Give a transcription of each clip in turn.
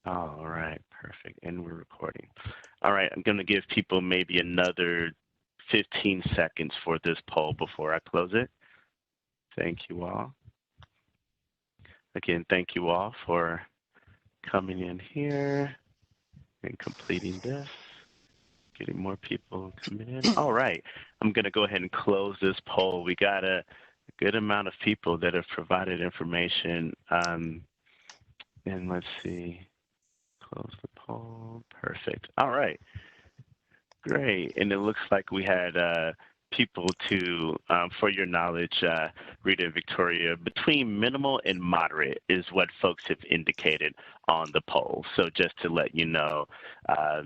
All right, perfect. And we're recording. All right, I'm going to give people maybe another 15 seconds for this poll before I close it. Thank you all. Again, thank you all for coming in here and completing this. Getting more people coming in. All right, I'm going to go ahead and close this poll. We got a good amount of people that have provided information. And let's see, close the poll. Perfect. All right, great. And it looks like we had people to, for your knowledge, Rita and Victoria, between minimal and moderate is what folks have indicated on the poll. So just to let you know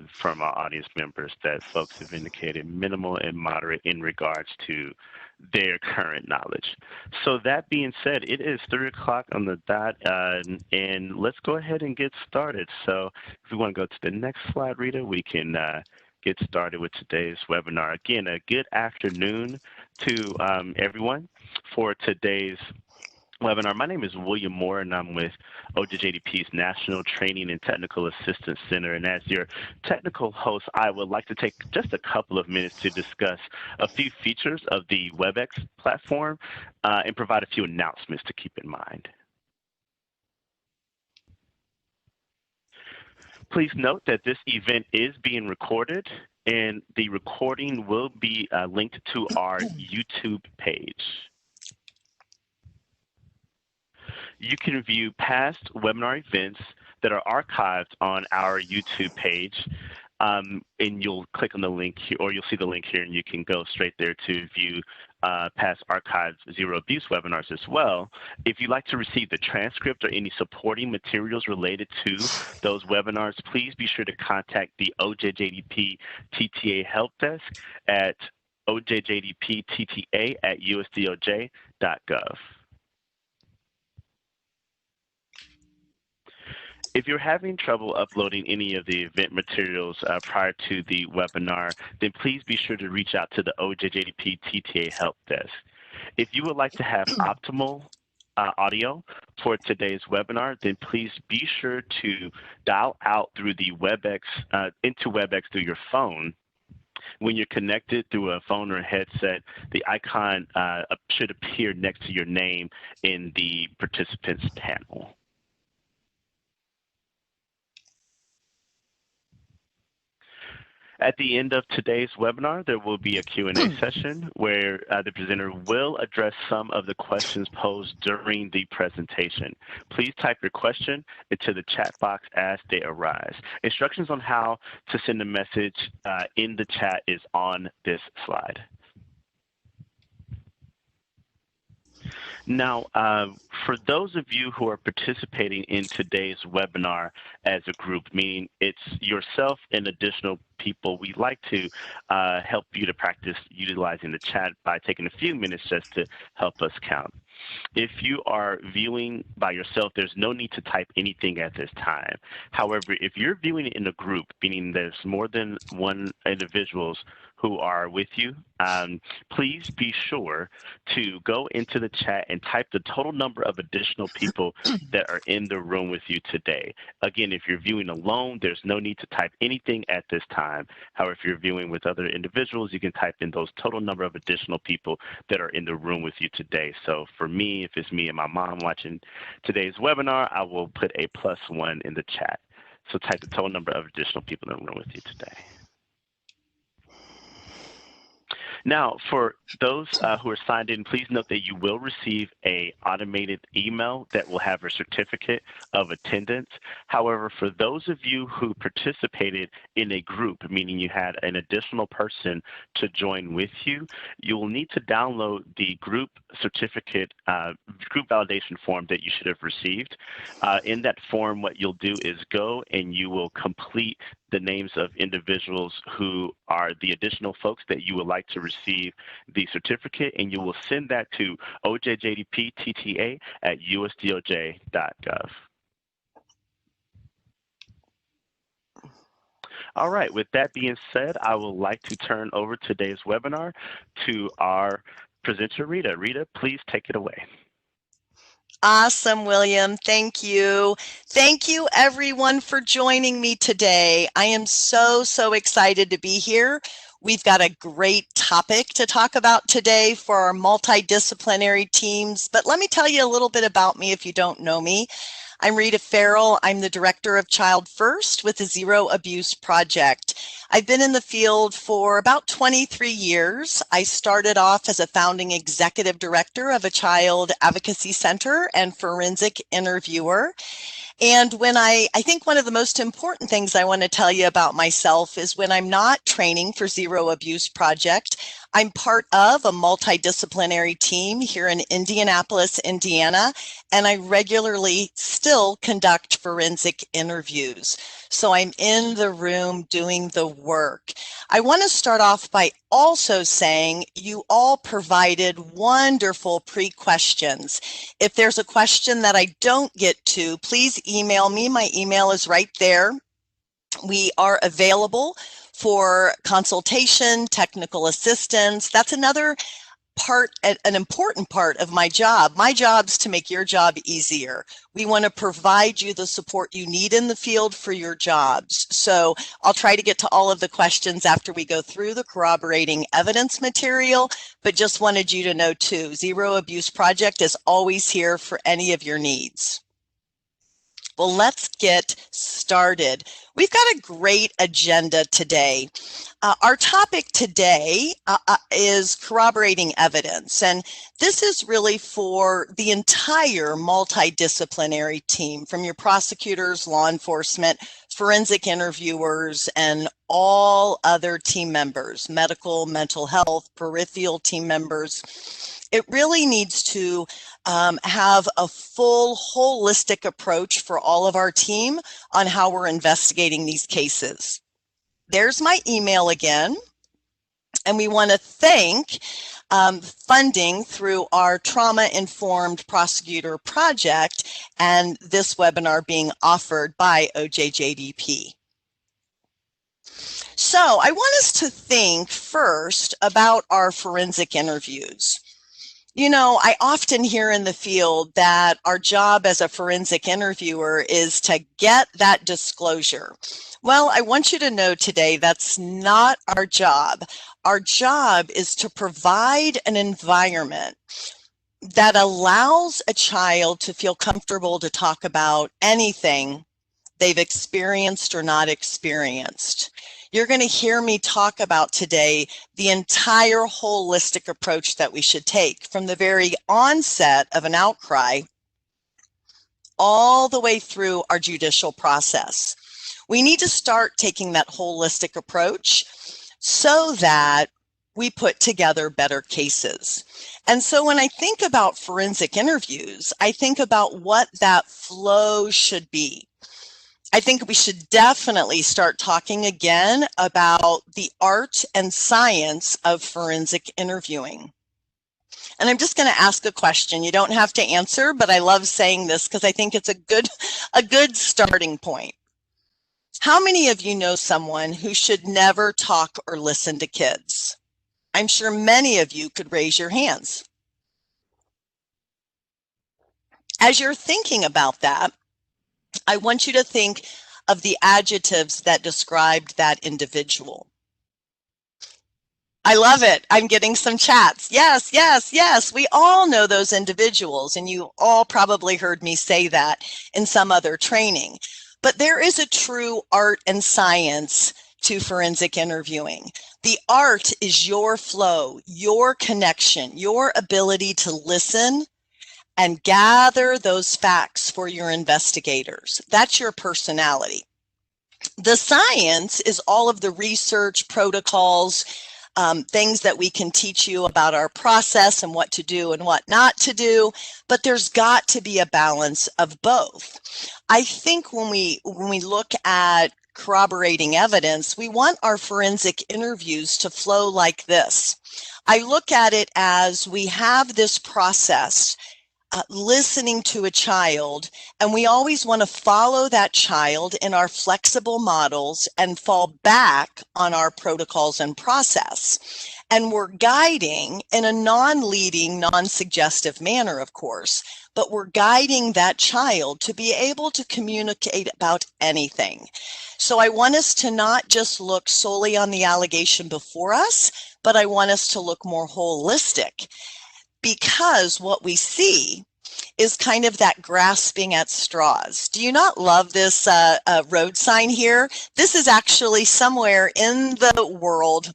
from our audience members that folks have indicated minimal and moderate in regards to their current knowledge. So that being said, it is 3 o'clock on the dot, and let's go ahead and get started. So if we want to go to the next slide, Rita, we can get started with today's webinar. Again, a good afternoon to everyone for today's webinar. My name is William Moore, and I'm with OJJDP's National Training and Technical Assistance Center. And as your technical host, I would like to take just a couple of minutes to discuss a few features of the WebEx platform and provide a few announcements to keep in mind. Please note that this event is being recorded, and the recording will be linked to our YouTube page. You can view past webinar events that are archived on our YouTube page, and you'll click on the link here, or you'll see the link here, and you can go straight there to view past archived Zero Abuse webinars as well. If you'd like to receive the transcript or any supporting materials related to those webinars, please be sure to contact the OJJDP TTA Help Desk at ojjdptta@usdoj.gov. If you're having trouble uploading any of the event materials prior to the webinar, then please be sure to reach out to the OJJDP TTA Help Desk. If you would like to have optimal audio for today's webinar, then please be sure to dial out through the WebEx, into WebEx through your phone. When you're connected through a phone or a headset, the icon should appear next to your name in the participants panel. At the end of today's webinar, there will be a Q&A session where the presenter will address some of the questions posed during the presentation. Please type your question into the chat box as they arise. Instructions on how to send a message in the chat is on this slide. Now, for those of you who are participating in today's webinar as a group, meaning it's yourself and additional people, we'd like to help you to practice utilizing the chat by taking a few minutes just to help us count. If you are viewing by yourself, there's no need to type anything at this time. However, if you're viewing it in a group, meaning there's more than one individuals who are with you, please be sure to go into the chat and type the total number of additional people that are in the room with you today. Again, if you're viewing alone, there's no need to type anything at this time. However, if you're viewing with other individuals, you can type in those total number of additional people that are in the room with you today. So for me, if it's me and my mom watching today's webinar, I will put a +1 in the chat. So type the total number of additional people in the room with you today. Now, for those who are signed in, please note that you will receive an automated email that will have a certificate of attendance. However, for those of you who participated in a group, meaning you had an additional person to join with you, you will need to download the group certificate, group validation form that you should have received. In that form, what you'll do is go and you will complete the names of individuals who are the additional folks that you would like to receive the certificate, and you will send that to ojjdptta@usdoj.gov. All right, with that being said, I would like to turn over today's webinar to our presenter, Rita. Rita, please take it away. Awesome, William. Thank you. Thank you, everyone, for joining me today. I am so excited to be here. We've got a great topic to talk about today for our multidisciplinary teams. But let me tell you a little bit about me if you don't know me. I'm Rita Farrell. I'm the director of Child First with the Zero Abuse Project. I've been in the field for about 23 years. I started off as a founding executive director of a child advocacy center and forensic interviewer. And when I think one of the most important things I want to tell you about myself is when I'm not training for Zero Abuse Project, I'm part of a multidisciplinary team here in Indianapolis, Indiana, and I regularly still conduct forensic interviews. So I'm in the room doing the work. I want to start off by also saying you all provided wonderful pre-questions. If there's a question that I don't get to, please email me. My email is right there. We are available for consultation, technical assistance. That's another part, an important part of my job. My job is to make your job easier. We want to provide you the support you need in the field for your jobs. So I'll try to get to all of the questions after we go through the corroborating evidence material, but just wanted you to know too, Zero Abuse Project is always here for any of your needs. Well, let's get started. We've got a great agenda today. Our topic today is corroborating evidence, and this is really for the entire multidisciplinary team, from your prosecutors, law enforcement, forensic interviewers, and all other team members, medical, mental health, peripheral team members. It really needs to have a full holistic approach for all of our team on how we're investigating these cases. There's my email again. And we want to thank funding through our Trauma-Informed Prosecutor Project and this webinar being offered by OJJDP. So I want us to think first about our forensic interviews. You know, I often hear in the field that our job as a forensic interviewer is to get that disclosure. Well, I want you to know today that's not our job. Our job is to provide an environment that allows a child to feel comfortable to talk about anything they've experienced or not experienced. You're going to hear me talk about today the entire holistic approach that we should take from the very onset of an outcry all the way through our judicial process. We need to start taking that holistic approach so that we put together better cases. And so when I think about forensic interviews, I think about what that flow should be. I think we should definitely start talking again about the art and science of forensic interviewing. And I'm just going to ask a question. You don't have to answer, but I love saying this because I think it's a good starting point. How many of you know someone who should never talk or listen to kids? I'm sure many of you could raise your hands. As you're thinking about that, I want you to think of the adjectives that described that individual. I love it. I'm getting some chats. Yes, yes, yes. We all know those individuals, and you all probably heard me say that in some other training. But there is a true art and science to forensic interviewing. The art is your flow, your connection, your ability to listen and gather those facts for your investigators. That's your personality. The science is all of the research, protocols, things that we can teach you about our process and what to do and what not to do, but there's got to be a balance of both. I think when we look at corroborating evidence, we want our forensic interviews to flow like this. I look at it as we have this process listening to a child, and we always want to follow that child in our flexible models and fall back on our protocols and process. And we're guiding in a non-leading, non-suggestive manner, of course, but we're guiding that child to be able to communicate about anything. So I want us to not just look solely on the allegation before us, but I want us to look more holistic, because what we see is kind of that grasping at straws. Do you not love this road sign here? This is actually somewhere in the world,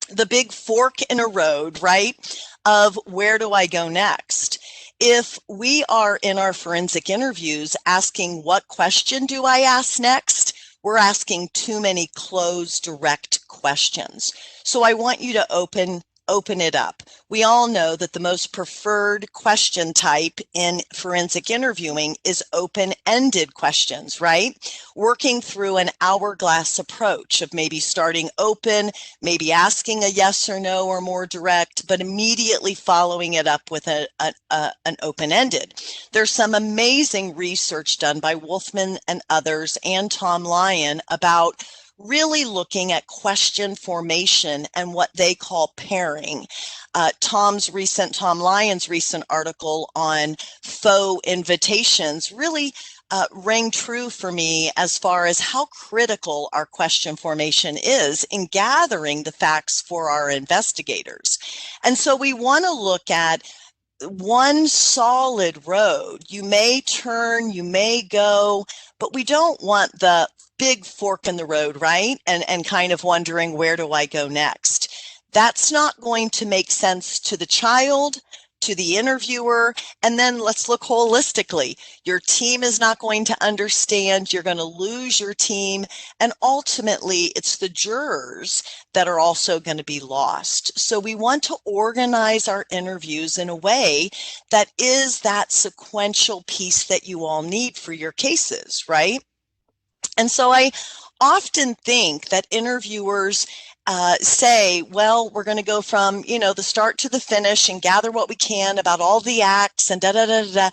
the big fork in a road, right? Of where do I go next? If we are in our forensic interviews asking, what question do I ask next? We're asking too many closed, direct questions. So I want you to open it up. We all know that the most preferred question type in forensic interviewing is open-ended questions, right? Working through an hourglass approach of maybe starting open, maybe asking a yes or no or more direct, but immediately following it up with an open-ended. There's some amazing research done by Wolfman and others and Tom Lyon about really looking at question formation and what they call pairing. Tom Lyon's recent article on faux invitations really rang true for me as far as how critical our question formation is in gathering the facts for our investigators. And so we want to look at one solid road. You may turn, you may go, but we don't want the big fork in the road, right? And kind of wondering, where do I go next? That's not going to make sense to the child, to the interviewer, and then let's look holistically. Your team is not going to understand, you're going to lose your team, and ultimately it's the jurors that are also going to be lost. So we want to organize our interviews in a way that is that sequential piece that you all need for your cases, right? And so I often think that interviewers say, well, we're going to go from, the start to the finish and gather what we can about all the acts and da-da-da-da-da.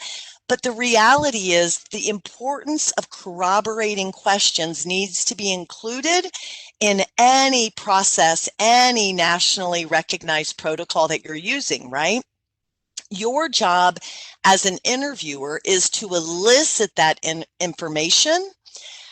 But the reality is the importance of corroborating questions needs to be included in any process, any nationally recognized protocol that you're using, right? Your job as an interviewer is to elicit that information.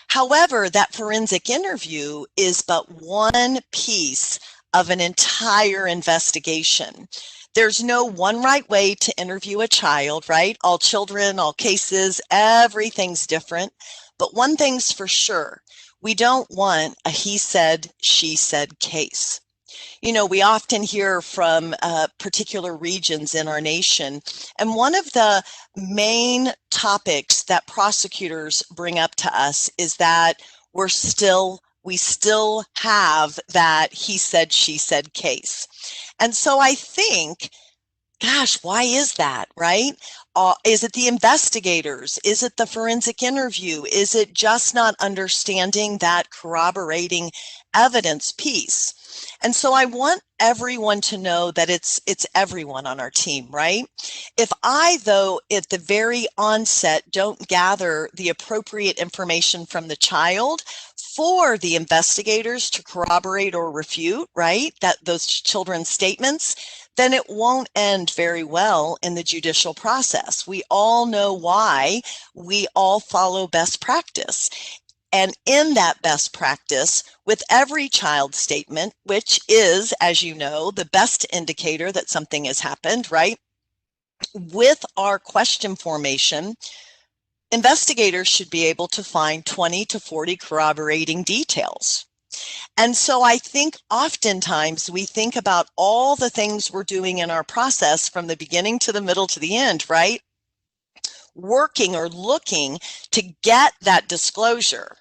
However, that forensic interview is but one piece of an entire investigation. There's no one right way to interview a child, right? All children, all cases, everything's different. But one thing's for sure, we don't want a he said, she said case. We often hear from particular regions in our nation, and one of the main topics that prosecutors bring up to us is that we still have that he said, she said case. And so I think, gosh, why is that, right? Is it the investigators? Is it the forensic interview? Is it just not understanding that corroborating evidence piece? And so I want everyone to know that it's everyone on our team, right? If I, though, at the very onset, don't gather the appropriate information from the child for the investigators to corroborate or refute, right, those children's statements, then it won't end very well in the judicial process. We all know why. We all follow best practice. And in that best practice, with every child statement, which is, as you know, the best indicator that something has happened, right? With our question formation, investigators should be able to find 20 to 40 corroborating details. And so I think oftentimes we think about all the things we're doing in our process from the beginning to the middle to the end, right? Working or looking to get that disclosure.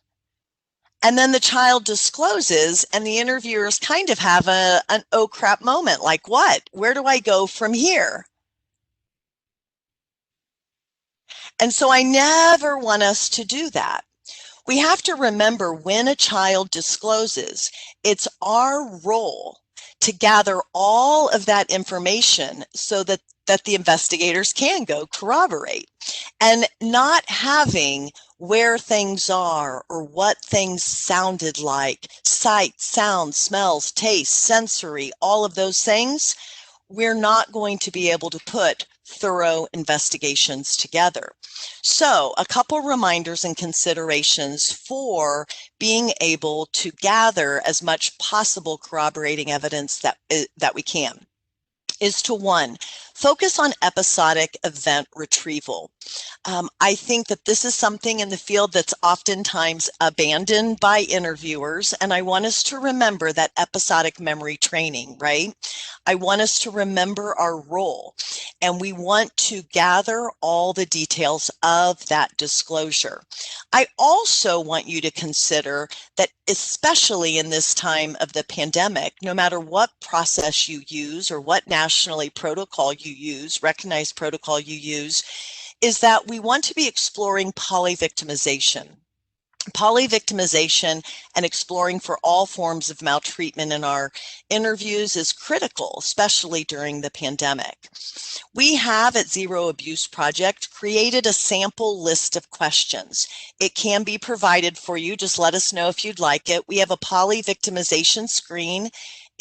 And then the child discloses and the interviewers kind of have an oh crap moment, like what? Where do I go from here? And so I never want us to do that. We have to remember when a child discloses, it's our role to gather all of that information so that that the investigators can go corroborate. And not having where things are or what things sounded like, sight, sound, smells, taste, sensory, all of those things, we're not going to be able to put thorough investigations together. So a couple reminders and considerations for being able to gather as much possible corroborating evidence that we can is to, one, focus on episodic event retrieval. I think that this is something in the field that's oftentimes abandoned by interviewers, and I want us to remember that episodic memory training, right? I want us to remember our role, and we want to gather all the details of that disclosure. I also want you to consider that, especially in this time of the pandemic, no matter what process you use or what nationally protocol you use, recognized protocol you use, is that we want to be exploring polyvictimization. Polyvictimization and exploring for all forms of maltreatment in our interviews is critical, especially during the pandemic. We have at Zero Abuse Project created a sample list of questions. It can be provided for you. Just let us know if you'd like it. We have a polyvictimization screen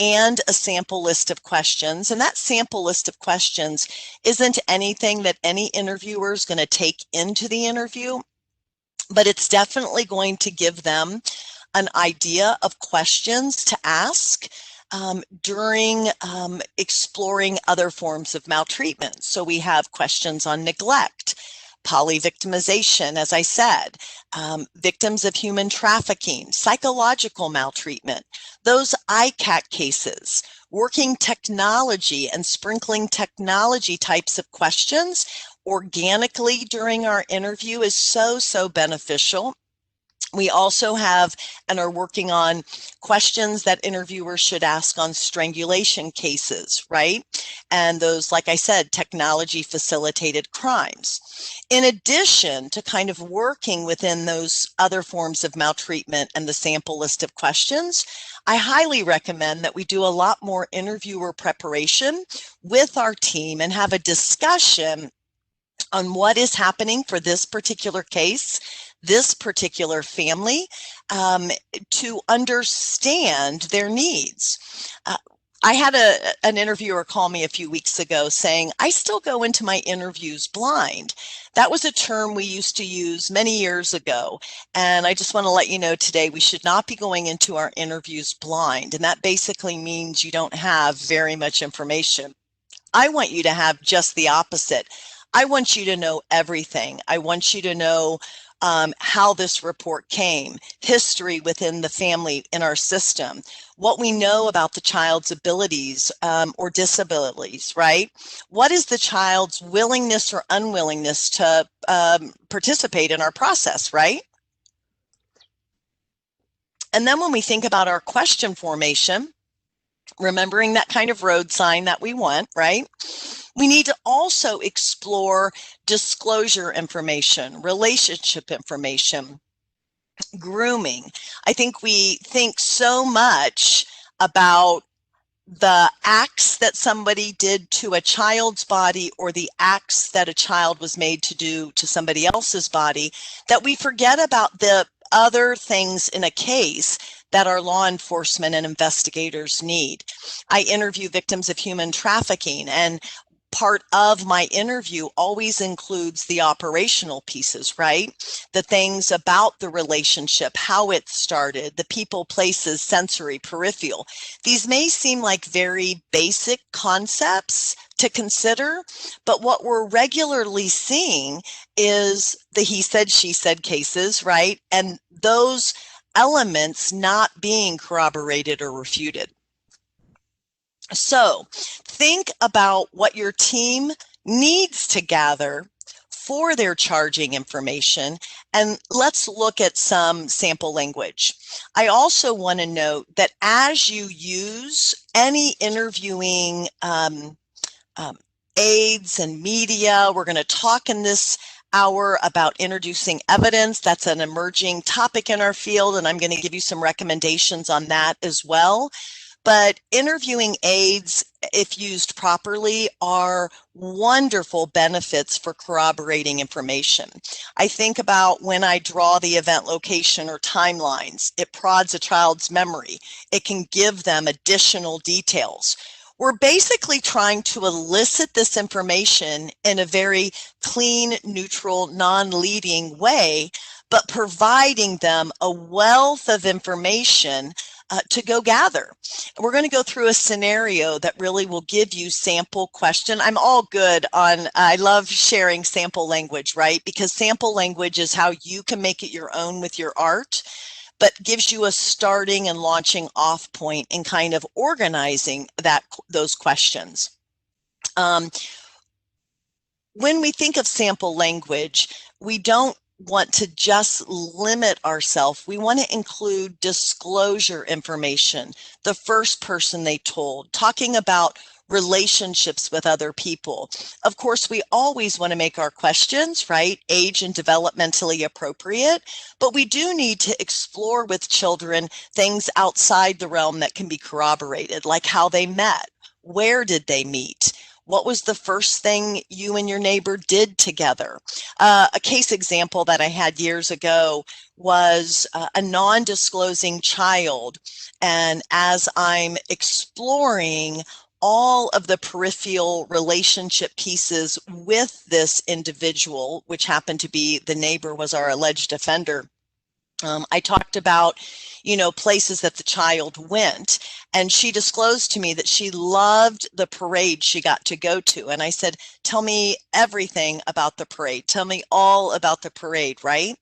and a sample list of questions. And that sample list of questions isn't anything that any interviewer is going to take into the interview, but it's definitely going to give them an idea of questions to ask during exploring other forms of maltreatment. So we have questions on neglect, polyvictimization, as I said, victims of human trafficking, psychological maltreatment, those ICAC cases, working technology and sprinkling technology types of questions organically during our interview is so beneficial. We also have and are working on questions that interviewers should ask on strangulation cases, right? And those, like I said, technology facilitated crimes. In addition to kind of working within those other forms of maltreatment and the sample list of questions, I highly recommend that we do a lot more interviewer preparation with our team and have a discussion on what is happening for this particular case, this particular family, to understand their needs. I had an interviewer call me a few weeks ago saying, I still go into my interviews blind. That was a term we used to use many years ago. And I just want to let you know today, we should not be going into our interviews blind. And that basically means you don't have very much information. I want you to have just the opposite. I want you to know everything. I want you to know how this report came, history within the family in our system, what we know about the child's abilities or disabilities, right? What is the child's willingness or unwillingness to participate in our process, right? And then when we think about our question formation, remembering that kind of road sign that we want, right? We need to also explore disclosure information, relationship information, grooming. I think we think so much about the acts that somebody did to a child's body or the acts that a child was made to do to somebody else's body that we forget about the other things in a case that our law enforcement and investigators need. I interview victims of human trafficking, and part of my interview always includes the operational pieces, right? The things about the relationship, how it started, the people, places, sensory, peripheral. These may seem like very basic concepts to consider, but what we're regularly seeing is the he said, she said cases, right? And those elements not being corroborated or refuted. So think about what your team needs to gather for their charging information, and let's look at some sample language. I also want to note that as you use any interviewing aids and media, we're going to talk in this hour about introducing evidence. That's an emerging topic in our field, and I'm going to give you some recommendations on that as well. But interviewing aids, if used properly, are wonderful benefits for corroborating information. I think about when I draw the event location or timelines, it prods a child's memory. It can give them additional details. We're basically trying to elicit this information in a very clean, neutral, non-leading way, but providing them a wealth of information to go gather. We're going to go through a scenario that really will give you sample question. I'm all good on, I love sharing sample language, right? Because sample language is how you can make it your own with your art, but gives you a starting and launching off point in kind of organizing those questions. When we think of sample language, we don't want to just limit ourselves. We want to include disclosure information, the first person they told, talking about relationships with other people. Of course, we always want to make our questions, right, age and developmentally appropriate, but we do need to explore with children things outside the realm that can be corroborated, like how they met, where did they meet, what was the first thing you and your neighbor did together? A case example that I had years ago was a non-disclosing child. And as I'm exploring all of the peripheral relationship pieces with this individual, which happened to be the neighbor was our alleged offender, I talked about, places that the child went, and she disclosed to me that she loved the parade she got to go to. And I said, tell me everything about the parade. Tell me all about the parade, right?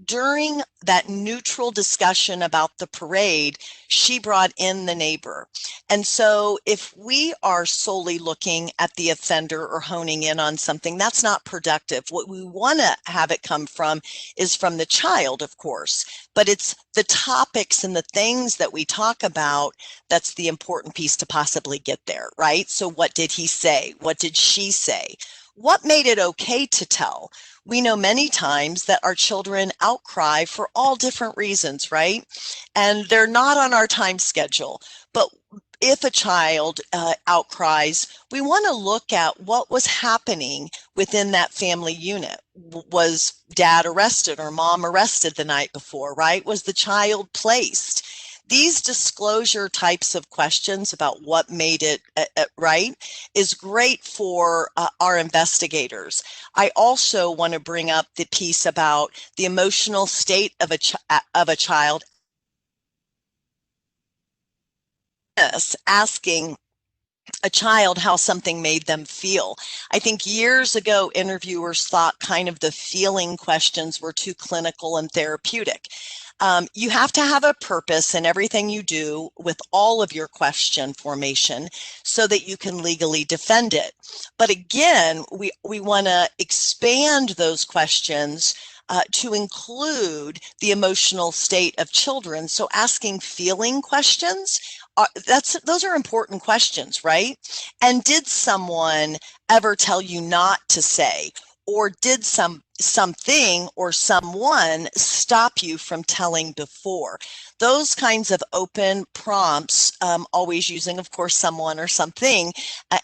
During that neutral discussion about the parade, she brought in the neighbor. And so if we are solely looking at the offender or honing in on something, that's not productive. What we want to have it come from is from the child, of course, but it's the topics and the things that we talk about that's the important piece to possibly get there, right? So what did he say? What did she say? What made it okay to tell? We know many times that our children outcry for all different reasons, right? And they're not on our time schedule. But if a child outcries, we want to look at what was happening within that family unit. Was dad arrested or mom arrested the night before, right? Was the child placed? These disclosure types of questions about what made it right is great for our investigators. I also want to bring up the piece about the emotional state of a child. Asking a child how something made them feel. I think years ago, interviewers thought kind of the feeling questions were too clinical and therapeutic. You have to have a purpose in everything you do with all of your question formation so that you can legally defend it. But again, we want to expand those questions to include the emotional state of children. So asking feeling questions, those are important questions, right? And did someone ever tell you not to say, or did something or someone stop you from telling before? Those kinds of open prompts, always using, of course, someone or something,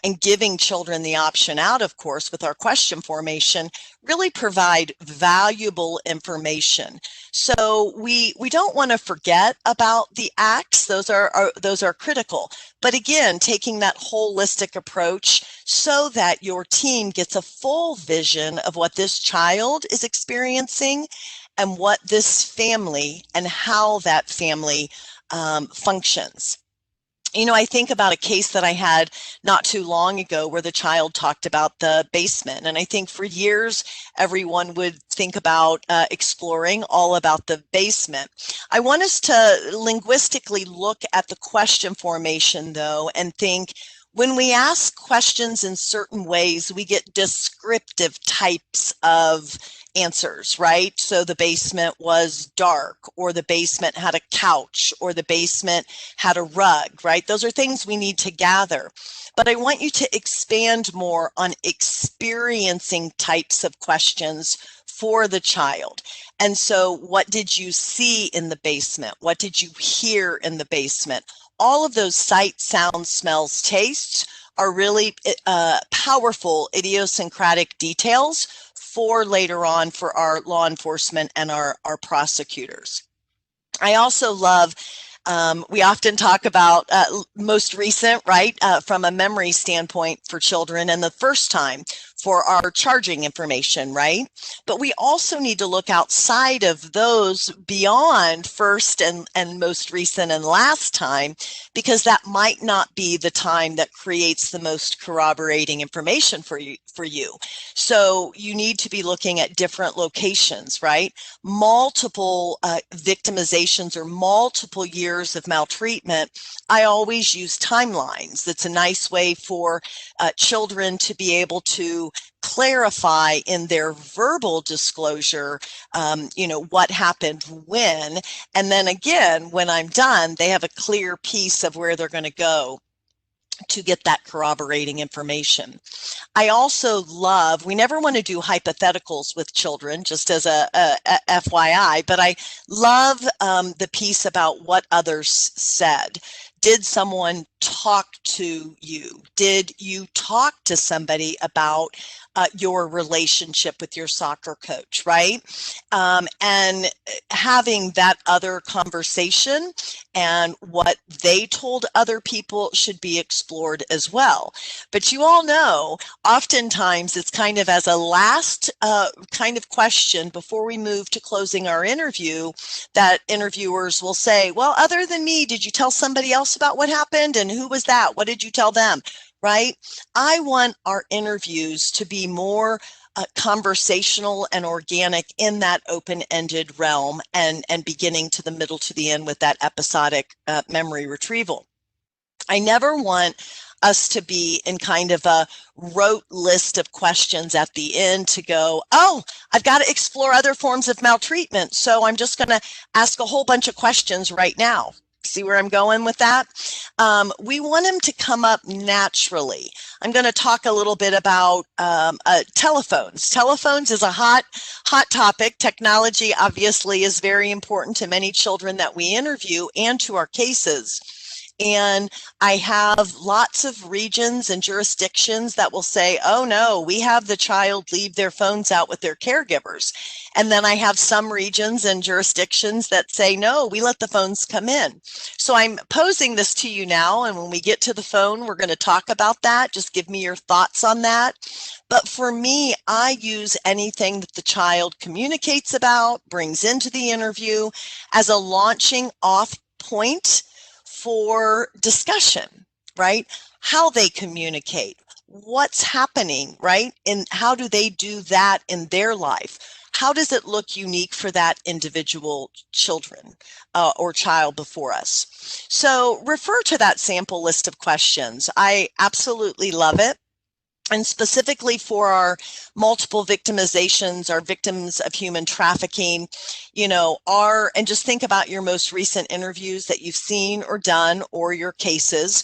and giving children the option out, of course, with our question formation, really provide valuable information. So we don't want to forget about the acts. Those are critical. But again, taking that holistic approach so that your team gets a full vision of what this child is experiencing and what this family and how that family functions. I think about a case that I had not too long ago where the child talked about the basement. And I think for years, everyone would think about exploring all about the basement. I want us to linguistically look at the question formation, though, and think, when we ask questions in certain ways, we get descriptive types of answers, right? So the basement was dark, or the basement had a couch, or the basement had a rug, right? Those are things we need to gather. But I want you to expand more on experiencing types of questions for the child. And so what did you see in the basement? What did you hear in the basement? all of those sight, sounds, smells, tastes are really powerful idiosyncratic details for later on for our law enforcement and our prosecutors. I also love, we often talk about most recent, right, from a memory standpoint for children, and the first time for our charging information, right? But we also need to look outside of those beyond first and most recent and last time, because that might not be the time that creates the most corroborating information for you. So you need to be looking at different locations, right? Multiple victimizations or multiple years of maltreatment. I always use timelines. That's a nice way for children to be able to clarify in their verbal disclosure, what happened when. And then again, when I'm done, they have a clear piece of where they're going to go to get that corroborating information. I also love, we never want to do hypotheticals with children, just as a FYI, but I love the piece about what others said. Did someone talk to you? Did you talk to somebody about your relationship with your soccer coach, right? And having that other conversation and what they told other people should be explored as well. But you all know, oftentimes it's kind of as a last kind of question before we move to closing our interview, that interviewers will say, well, other than me, did you tell somebody else about what happened? And who was that? What did you tell them? Right? I want our interviews to be more conversational and organic in that open-ended realm, and beginning to the middle to the end with that episodic memory retrieval. I never want us to be in kind of a rote list of questions at the end to go, oh, I've got to explore other forms of maltreatment, so I'm just going to ask a whole bunch of questions right now. See where I'm going with that? We want them to come up naturally. I'm going to talk a little bit about telephones. Telephones is a hot topic. Technology obviously is very important to many children that we interview and to our cases. And I have lots of regions and jurisdictions that will say, oh no, we have the child leave their phones out with their caregivers. And then I have some regions and jurisdictions that say, no, we let the phones come in. So I'm posing this to you now, and when we get to the phone, we're going to talk about that. Just give me your thoughts on that. But for me, I use anything that the child communicates about, brings into the interview as a launching off point for discussion, right? How they communicate, what's happening, right? And how do they do that in their life? How does it look unique for that individual children or child before us? So refer to that sample list of questions. I absolutely love it. And specifically for our multiple victimizations, our victims of human trafficking, and just think about your most recent interviews that you've seen or done, or your cases.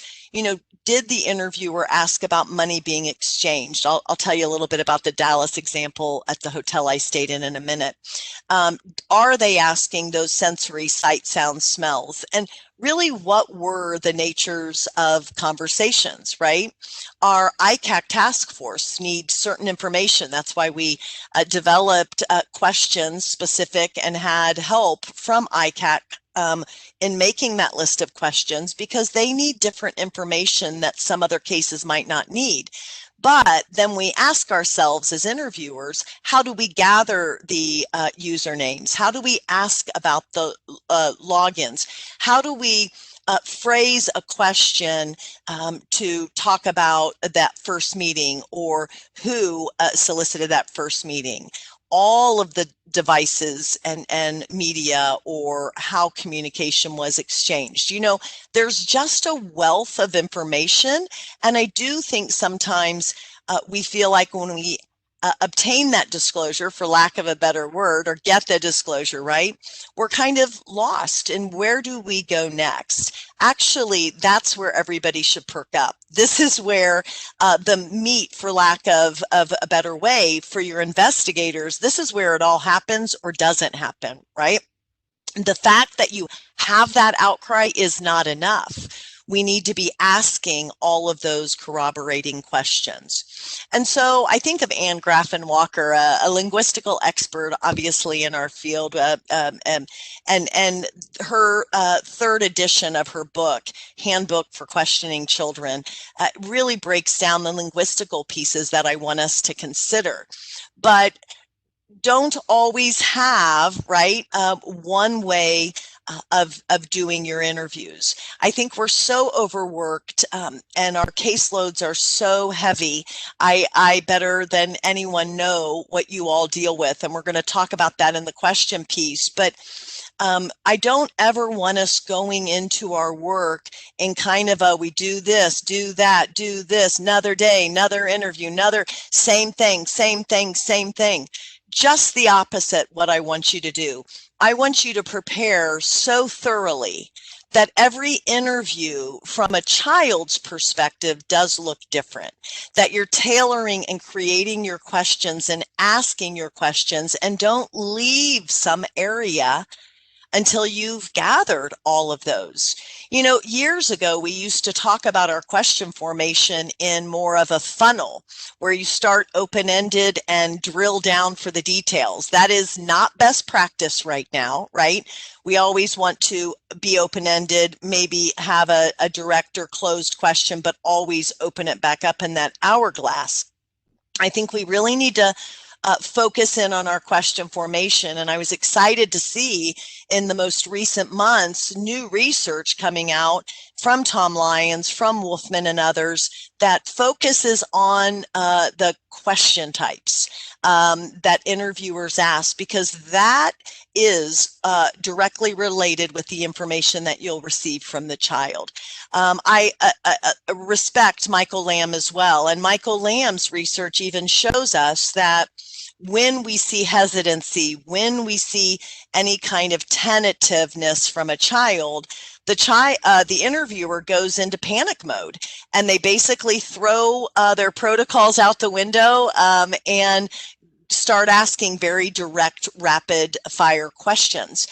Did the interviewer ask about money being exchanged? I'll tell you a little bit about the Dallas example at the hotel I stayed in a minute. Are they asking those sensory sight, sound, smells? And really, what were the natures of conversations, right? Our ICAC task force needs certain information. That's why we developed questions specific and had help from ICAC in making that list of questions, because they need different information that some other cases might not need. But then we ask ourselves as interviewers, how do we gather the usernames? How do we ask about the logins? How do we phrase a question to talk about that first meeting, or who solicited that first meeting? All of the devices and media, or how communication was exchanged. There's just a wealth of information. And I do think sometimes we feel like when we obtain that disclosure, for lack of a better word, or get the disclosure, right, we're kind of lost. And where do we go next? Actually, that's where everybody should perk up. This is where the meat, for lack of a better way, for your investigators, this is where it all happens or doesn't happen, right? The fact that you have that outcry is not enough. we need to be asking all of those corroborating questions. And so I think of Anne Graffin Walker, a linguistical expert, obviously, in our field, and her third edition of her book, Handbook for Questioning Children, really breaks down the linguistical pieces that I want us to consider. But don't always have, right, one way of doing your interviews. I think we're so overworked and our caseloads are so heavy. I better than anyone know what you all deal with, and we're going to talk about that in the question piece. But I don't ever want us going into our work in kind of a, we do this, do that, do this, another day, another interview, another same thing, same thing, same thing. Just the opposite what I want you to do. I want you to prepare so thoroughly that every interview from a child's perspective does look different, that you're tailoring and creating your questions and asking your questions, and don't leave some area until you've gathered all of those. You know, years ago, we used to talk about our question formation in more of a funnel where you start open-ended and drill down for the details. That is not best practice right now, right? We always want to be open-ended, maybe have a direct or closed question, but always open it back up in that hourglass. I think we really need to focus in on our question formation. And I was excited to see in the most recent months new research coming out from Tom Lyons, from Wolfman and others that focuses on the question types that interviewers ask, because that is directly related with the information that you'll receive from the child. I respect Michael Lamb as well, and Michael Lamb's research even shows us that when we see hesitancy, when we see any kind of tentativeness from a child, the interviewer goes into panic mode, and they basically throw their protocols out the window and start asking very direct, rapid fire questions.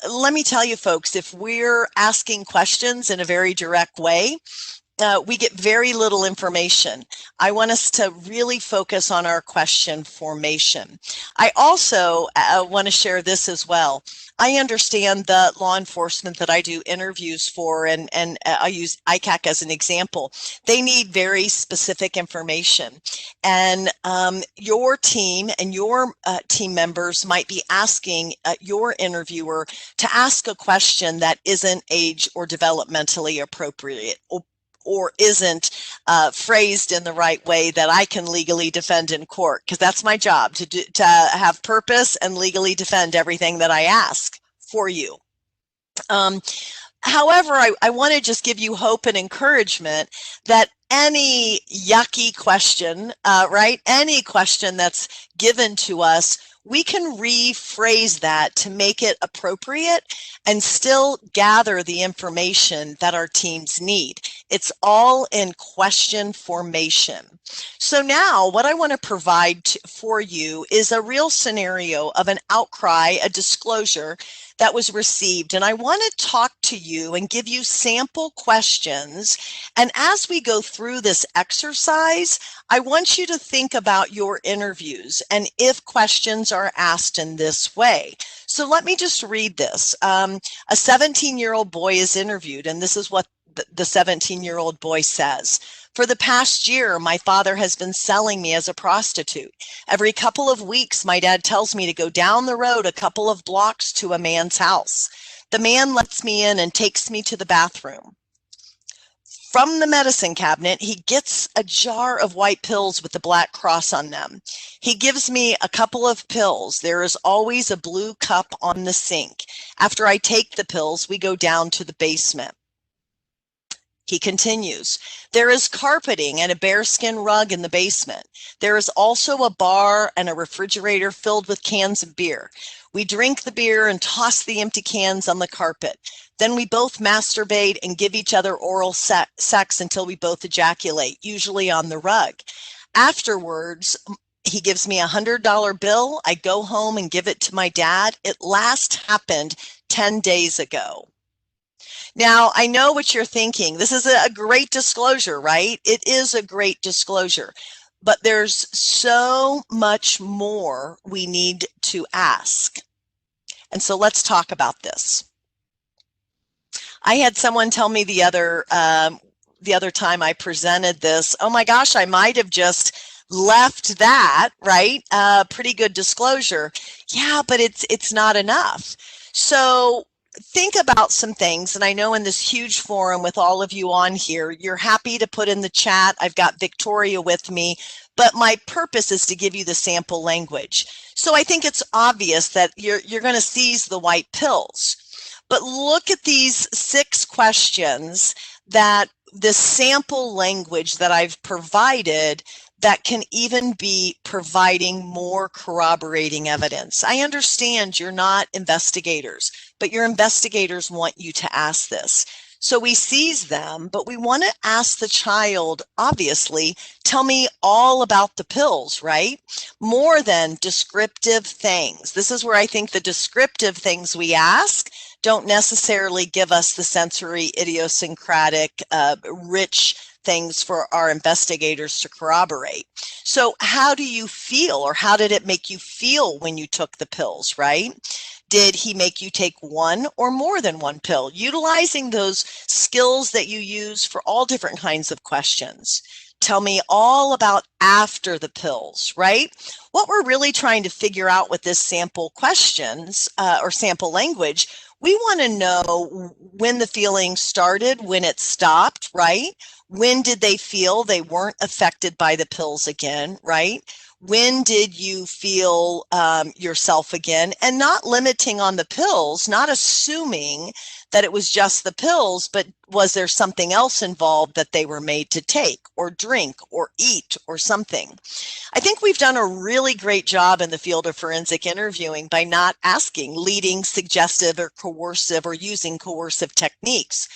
Let me tell you, folks, if we're asking questions in a very direct way, we get very little information. I want us to really focus on our question formation. I also want to share this as well. I understand the law enforcement that I do interviews for, and I use ICAC as an example. They need very specific information. And your team and your team members might be asking your interviewer to ask a question that isn't age or developmentally appropriate, or isn't phrased in the right way that I can legally defend in court, because that's my job, to have purpose and legally defend everything that I ask for you. However, I want to just give you hope and encouragement that any yucky question, right, any question that's given to us, we can rephrase that to make it appropriate and still gather the information that our teams need. It's all in question formation. So now what I want to provide for you is a real scenario of an outcry, a disclosure that was received. And I want to talk to you and give you sample questions. And as we go through this exercise, I want you to think about your interviews and if questions are asked in this way. So let me just read this. A 17-year-old boy is interviewed, and this is what the 17-year-old boy says. For the past year, my father has been selling me as a prostitute. Every couple of weeks, my dad tells me to go down the road a couple of blocks to a man's house. The man lets me in and takes me to the bathroom. From the medicine cabinet, he gets a jar of white pills with the black cross on them. He gives me a couple of pills. There is always a blue cup on the sink. After I take the pills, we go down to the basement. He continues, there is carpeting and a bearskin rug in the basement. There is also a bar and a refrigerator filled with cans of beer. We drink the beer and toss the empty cans on the carpet. Then we both masturbate and give each other oral sex until we both ejaculate, usually on the rug. Afterwards, he gives me $100 bill. I go home and give it to my dad. It last happened 10 days ago. Now, I know what you're thinking. This is a great disclosure, right? It is a great disclosure, but there's so much more we need to ask. And so let's talk about this. I had someone tell me the other time I presented this, oh my gosh, I might have just left that, right? Pretty good disclosure. Yeah, but it's not enough. So think about some things, and I know in this huge forum with all of you on here, you're happy to put in the chat. I've got Victoria with me, but my purpose is to give you the sample language. So I think it's obvious that you're going to seize the white pills. But look at these 6 questions that the sample language that I've provided that can even be providing more corroborating evidence. I understand you're not investigators, but your investigators want you to ask this. So we seize them, but we want to ask the child, obviously, tell me all about the pills, right? More than descriptive things. This is where I think the descriptive things we ask don't necessarily give us the sensory, idiosyncratic, rich things for our investigators to corroborate. So how do you feel, or how did it make you feel when you took the pills, right? Did he make you take one or more than one pill? Utilizing those skills that you use for all different kinds of questions. Tell me all about after the pills, right? What we're really trying to figure out with this sample questions or sample language, we want to know when the feeling started, when it stopped, right? When did they feel they weren't affected by the pills again, right? When did you feel yourself again? And not limiting on the pills, not assuming that it was just the pills, but was there something else involved that they were made to take or drink or eat or something? I think we've done a really great job in the field of forensic interviewing by not asking leading, suggestive, or coercive, or using coercive techniques.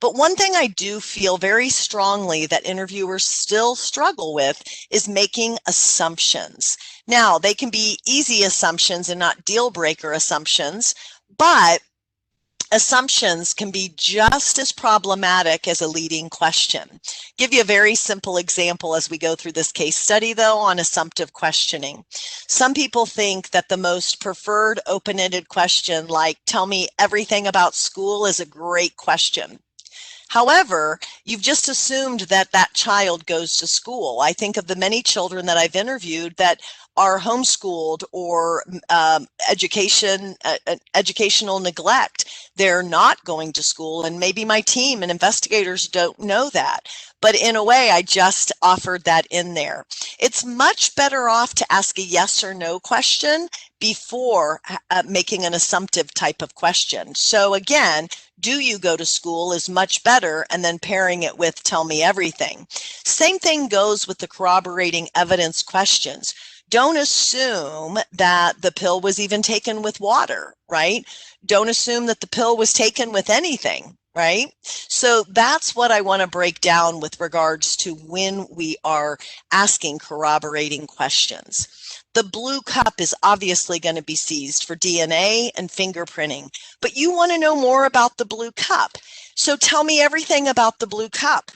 But one thing I do feel very strongly that interviewers still struggle with is making assumptions. Now, they can be easy assumptions and not deal breaker assumptions, but assumptions can be just as problematic as a leading question. Give you a very simple example as we go through this case study, though, on assumptive questioning. Some people think that the most preferred open-ended question, like, tell me everything about school, is a great question. However, you've just assumed that that child goes to school. I think of the many children that I've interviewed that are homeschooled or educational neglect. They're not going to school, and maybe my team and investigators don't know that. But in a way, I just offered that in there. It's much better off to ask a yes or no question before making an assumptive type of question. So again, do you go to school is much better, and then pairing it with tell me everything. Same thing goes with the corroborating evidence questions. Don't assume that the pill was even taken with water, right? Don't assume that the pill was taken with anything, right? So that's what I want to break down with regards to when we are asking corroborating questions. The blue cup is obviously going to be seized for DNA and fingerprinting, but you want to know more about the blue cup. So tell me everything about the blue cup.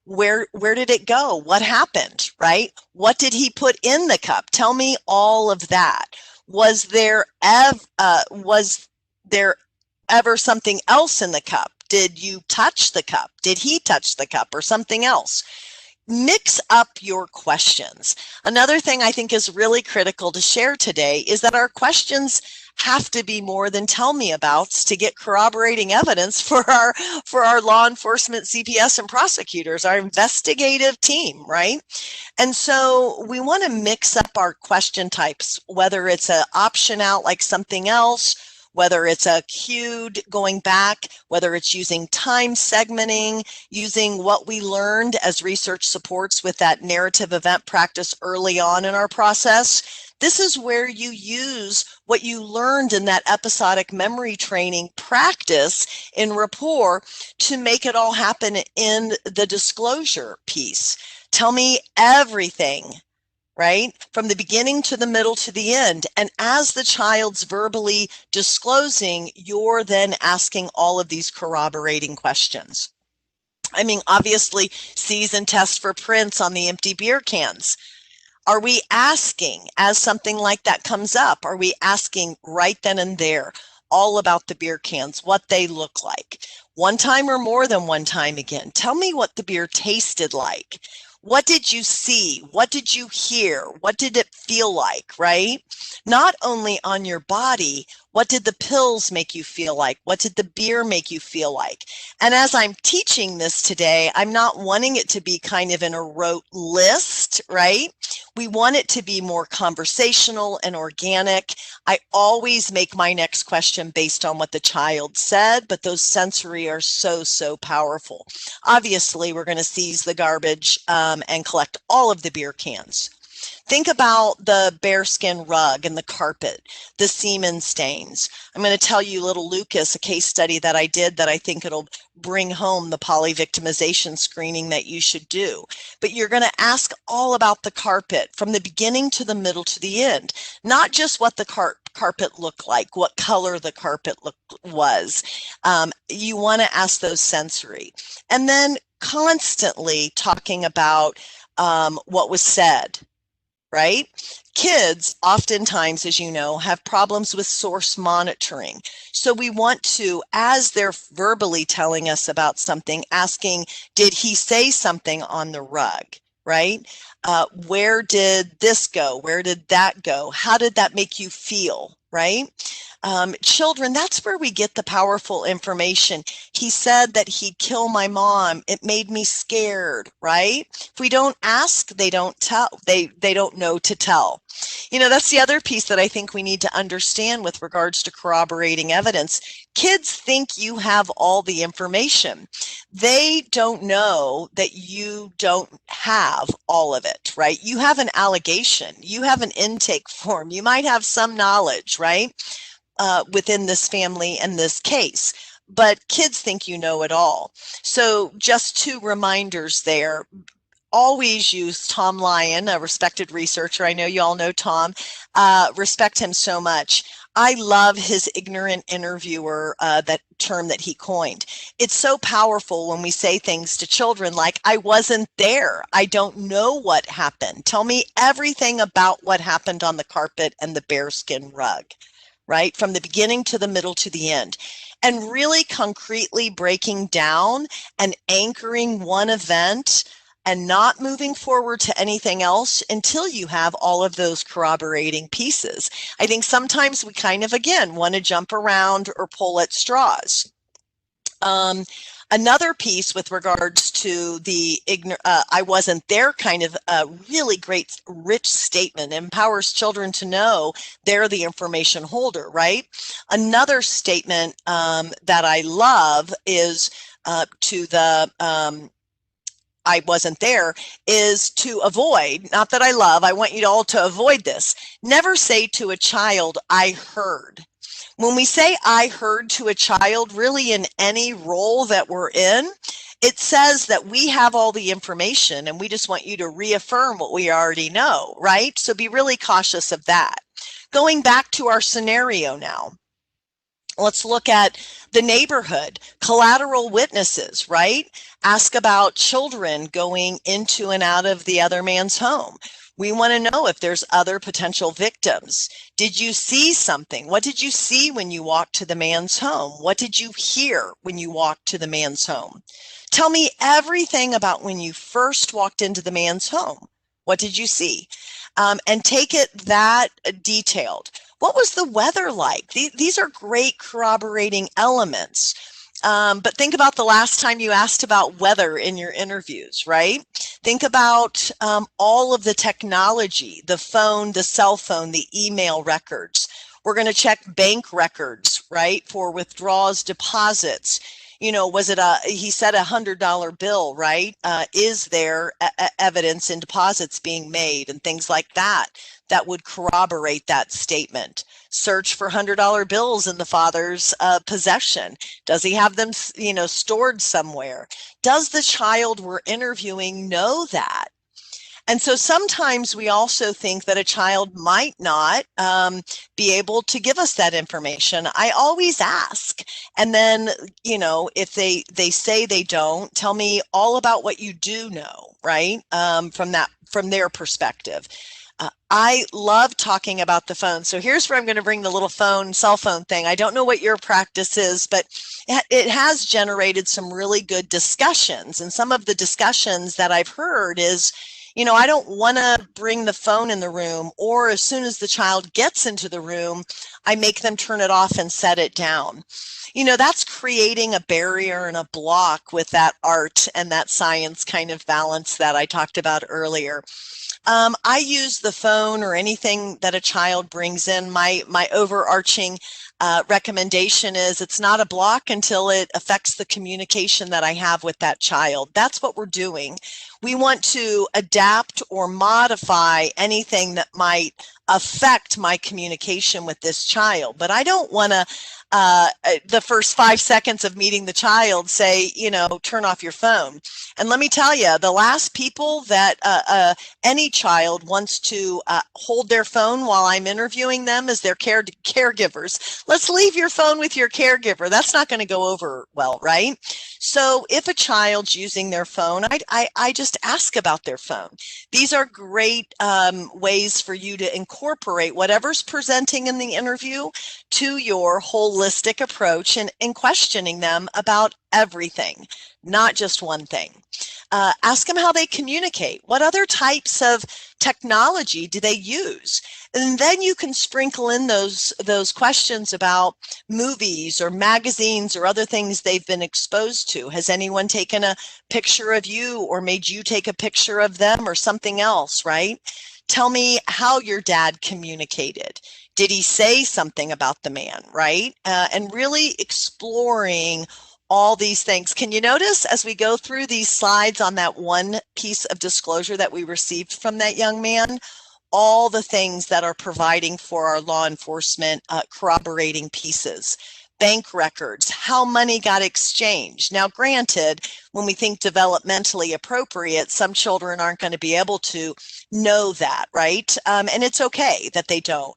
Where did it go? What happened, right? What did he put in the cup? Tell me all of that. Was there ever something else in the cup? Did you touch the cup? Did he touch the cup or something else? Mix up your questions. Another thing I think is really critical to share today is that our questions have to be more than tell me abouts to get corroborating evidence for our law enforcement, CPS, and prosecutors, our investigative team, right? And so we want to mix up our question types, whether it's an option out like something else, whether it's a cued going back, whether it's using time segmenting, using what we learned as research supports with that narrative event practice early on in our process. This is where you use what you learned in that episodic memory training practice in rapport to make it all happen in the disclosure piece. Tell me everything, right? From the beginning to the middle to the end. And as the child's verbally disclosing, you're then asking all of these corroborating questions. I mean, obviously, seize and test for prints on the empty beer cans. Are we asking, as something like that comes up, are we asking right then and there all about the beer cans, what they look like? One time or more than one time again. Tell me what the beer tasted like. What did you see? What did you hear? What did it feel like, right? Not only on your body, what did the pills make you feel like? What did the beer make you feel like? And as I'm teaching this today, I'm not wanting it to be kind of in a rote list, right? We want it to be more conversational and organic. I always make my next question based on what the child said, but those sensory are so, so powerful. Obviously, we're going to seize the garbage and collect all of the beer cans. Think about the bearskin rug and the carpet, the semen stains. I'm going to tell you, little Lucas, a case study that I did that I think it'll bring home the polyvictimization screening that you should do. But you're going to ask all about the carpet from the beginning to the middle to the end, not just what the carpet looked like, what color the carpet was. You want to ask those sensory. And then constantly talking about what was said. Right? Kids oftentimes, as you know, have problems with source monitoring. So we want to, as they're verbally telling us about something, asking, did he say something on the rug? Right? Where did this go? Where did that go? How did that make you feel? Right? Children, that's where we get the powerful information. He said that he'd kill my mom. It made me scared, right? If we don't ask, they don't tell. They don't know to tell. You know, that's the other piece that I think we need to understand with regards to corroborating evidence. Kids think you have all the information. They don't know that you don't have all of it, right? You have an allegation. You have an intake form. You might have some knowledge, right? Within this family and this case, but kids think you know it all. So just two reminders there. Always use Tom Lyon, a respected researcher. I know you all know Tom. Respect him so much. I love his ignorant interviewer, that term that he coined. It's so powerful when we say things to children like, I wasn't there. I don't know what happened. Tell me everything about what happened on the carpet and the bearskin rug. Right? From the beginning to the middle to the end. And really concretely breaking down and anchoring one event and not moving forward to anything else until you have all of those corroborating pieces. I think sometimes we kind of, again, want to jump around or pull at straws. Another piece with regards to the I wasn't there kind of really great, rich statement, empowers children to know they're the information holder, right? Another statement that I love is to the I wasn't there, is to avoid, not that I love, I want you all to avoid this. Never say to a child, I heard. When we say I heard to a child, really in any role that we're in, it says that we have all the information and we just want you to reaffirm what we already know, right? So be really cautious of that. Going back to our scenario now, let's look at the neighborhood, collateral witnesses, right? Ask about children going into and out of the other man's home. We want to know if there's other potential victims. Did you see something? What did you see when you walked to the man's home? What did you hear when you walked to the man's home? Tell me everything about when you first walked into the man's home. What did you see? And take it that detailed. What was the weather like? These are great corroborating elements. But think about the last time you asked about weather in your interviews, right? Think about all of the technology, the phone, the cell phone, the email records. We're going to check bank records, right, for withdrawals, deposits. You know, was it he said $100 bill, right? Is there evidence in deposits being made and things like that that would corroborate that statement? Search for $100 bills in the father's possession. Does he have them, you know, stored somewhere? Does the child we're interviewing know that? And so sometimes we also think that a child might not be able to give us that information. I always ask. And then, you know, if they say they don't, tell me all about what you do know, right? From their perspective. I love talking about the phone. So here's where I'm going to bring the little cell phone thing. I don't know what your practice is, but it has generated some really good discussions. And some of the discussions that I've heard is, you know, I don't want to bring the phone in the room, or as soon as the child gets into the room, I make them turn it off and set it down. You know, that's creating a barrier and a block with that art and that science kind of balance that I talked about earlier. I use the phone or anything that a child brings in. My overarching recommendation is it's not a block until it affects the communication that I have with that child. That's what we're doing. We want to adapt or modify anything that might affect my communication with this child, but I don't want to the first 5 seconds of meeting the child say, you know, turn off your phone. And let me tell you, the last people that any child wants to hold their phone while I'm interviewing them is their caregivers. Let's leave your phone with your caregiver. That's not going to go over well, right? So if a child's using their phone, I just ask about their phone. These are great ways for you to incorporate whatever's presenting in the interview to your holistic approach and questioning them about everything, not just one thing. Ask them how they communicate. What other types of technology do they use? And then you can sprinkle in those questions about movies or magazines or other things they've been exposed to. Has anyone taken a picture of you or made you take a picture of them or something else, right? Tell me how your dad communicated. Did he say something about the man, right? And really exploring all these things. Can you notice as we go through these slides on that one piece of disclosure that we received from that young man, all the things that are providing for our law enforcement corroborating pieces. Bank records, how money got exchanged. Now, granted, when we think developmentally appropriate, some children aren't going to be able to know that, right? And it's okay that they don't.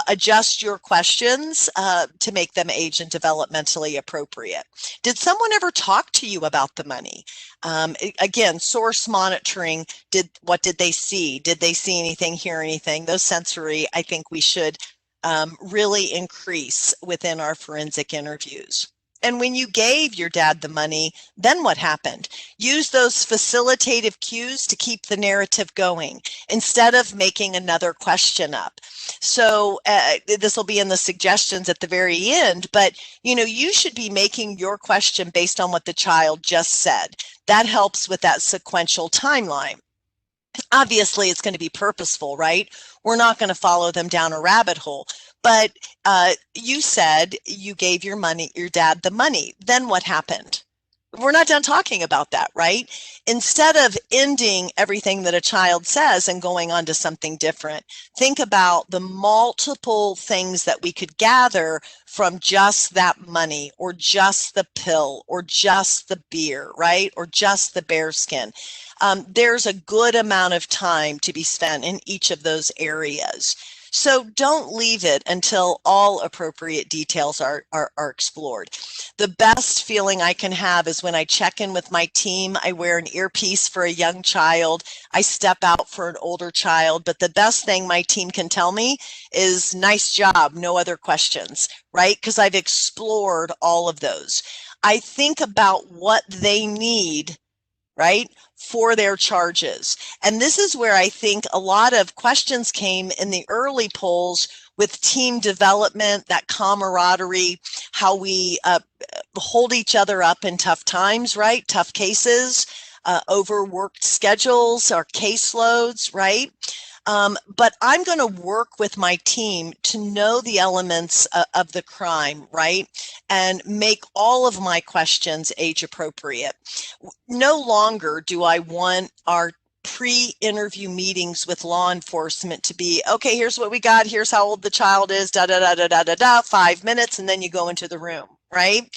Adjust your questions to make them age and developmentally appropriate. Did someone ever talk to you about the money? Again, source monitoring. What did they see? Did they see anything, hear anything? Those sensory, I think we should really increase within our forensic interviews. And when you gave your dad the money, then what happened? Use those facilitative cues to keep the narrative going instead of making another question up. So this will be in the suggestions at the very end, but you know, you should be making your question based on what the child just said. That helps with that sequential timeline. Obviously, it's going to be purposeful, right? We're not going to follow them down a rabbit hole. But you said you gave your dad the money. Then what happened? We're not done talking about that, right? Instead of ending everything that a child says and going on to something different, think about the multiple things that we could gather from just that money or just the pill or just the beer, right? Or just the bearskin. There's a good amount of time to be spent in each of those areas. So don't leave it until all appropriate details are explored. The best feeling I can have is when I check in with my team. I wear an earpiece for a young child. I step out for an older child. But the best thing my team can tell me is, nice job, no other questions, right? Because I've explored all of those. I think about what they need, right, for their charges. And this is where I think a lot of questions came in the early polls with team development, that camaraderie, how we hold each other up in tough times, right? Tough cases, overworked schedules, our caseloads, right? But I'm going to work with my team to know the elements of the crime, right? And make all of my questions age appropriate. No longer do I want our pre-interview meetings with law enforcement to be, okay, here's what we got, here's how old the child is, da da da da da da da, 5 minutes, and then you go into the room, right?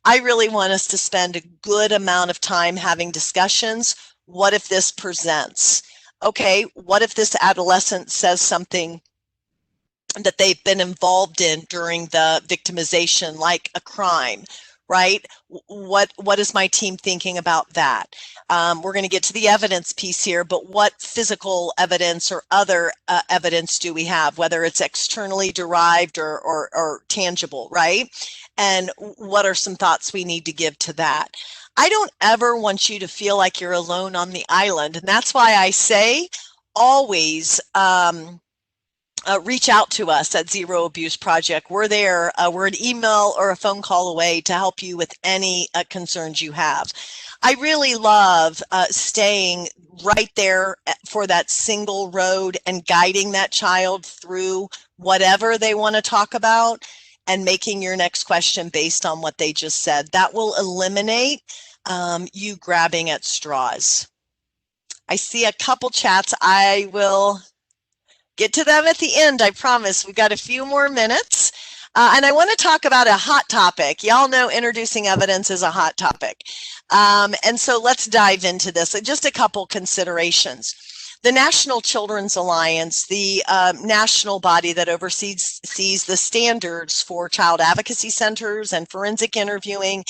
I really want us to spend a good amount of time having discussions. What if this presents? okay, what if this adolescent says something that they've been involved in during the victimization, like a crime, right? What is my team thinking about that? We're going to get to the evidence piece here, but what physical evidence or other evidence do we have, whether it's externally derived or tangible, right? And what are some thoughts we need to give to that? I don't ever want you to feel like you're alone on the island. And that's why I say always, reach out to us at Zero Abuse Project. We're there. We're an email or a phone call away to help you with any concerns you have. I really love staying right there for that single road and guiding that child through whatever they want to talk about and making your next question based on what they just said. That will eliminate you grabbing at straws. I see a couple chats. I will get to them at the end, I promise. We've got a few more minutes. And I want to talk about a hot topic. Y'all know introducing evidence is a hot topic. And so let's dive into this. Just a couple considerations. The National Children's Alliance, the national body that oversees the standards for child advocacy centers and forensic interviewing,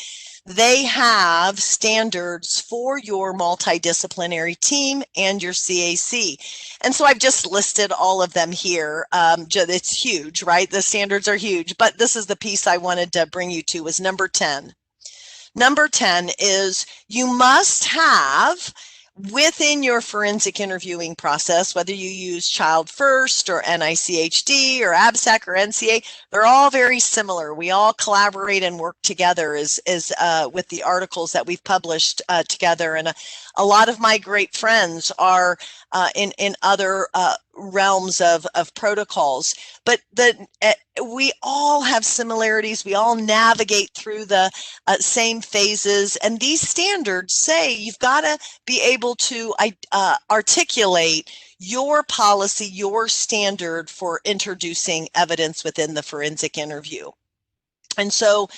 they have standards for your multidisciplinary team and your CAC. And so I've just listed all of them here. It's huge, right? The standards are huge, but this is the piece I wanted to bring you to, was number 10. Number 10 is you must have within your forensic interviewing process, whether you use Child First or NICHD or ABSAC or NCA, they're all very similar. We all collaborate and work together with the articles that we've published together. And a lot of my great friends are in other realms of protocols, but we all have similarities. We all navigate through the same phases, and these standards say you've got to be able to articulate your policy, your standard for introducing evidence within the forensic interview. And so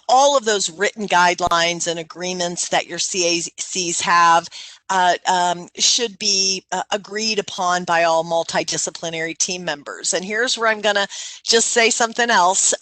all of those written guidelines and agreements that your CACs have should be agreed upon by all multidisciplinary team members. And here's where I'm going to just say something else.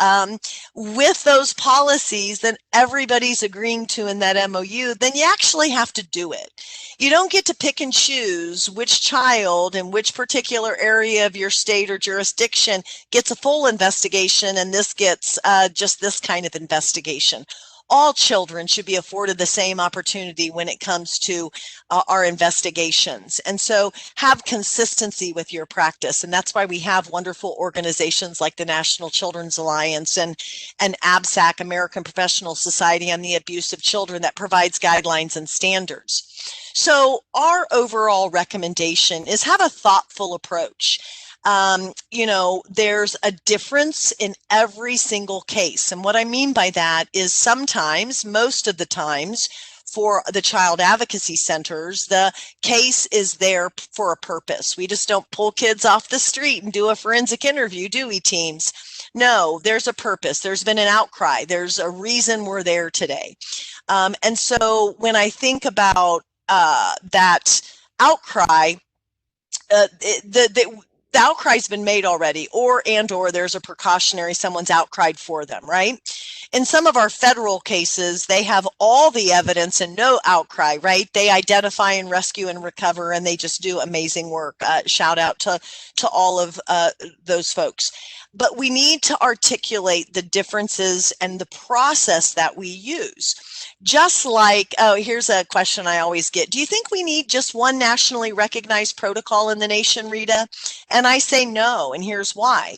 With those policies that everybody's agreeing to in that MOU, then you actually have to do it. You don't get to pick and choose which child in which particular area of your state or jurisdiction gets a full investigation and this gets just this kind of investigation. All children should be afforded the same opportunity when it comes to our investigations. And so have consistency with your practice. And that's why we have wonderful organizations like the National Children's Alliance and ABSAC, American Professional Society on the Abuse of Children, that provides guidelines and standards. So our overall recommendation is have a thoughtful approach. There's a difference in every single case. And what I mean by that is sometimes, most of the times, for the child advocacy centers, the case is there for a purpose. We just don't pull kids off the street and do a forensic interview, do we, teams? No, there's a purpose. There's been an outcry. There's a reason we're there today. And so when I think about that outcry, the outcry's been made already, or there's a precautionary, someone's outcried for them, right? In some of our federal cases, they have all the evidence and no outcry, right? They identify and rescue and recover, and they just do amazing work. Shout out to all of those folks. But we need to articulate the differences and the process that we use. Just like, here's a question I always get. Do you think we need just one nationally recognized protocol in the nation, Rita? And I say no, and here's why.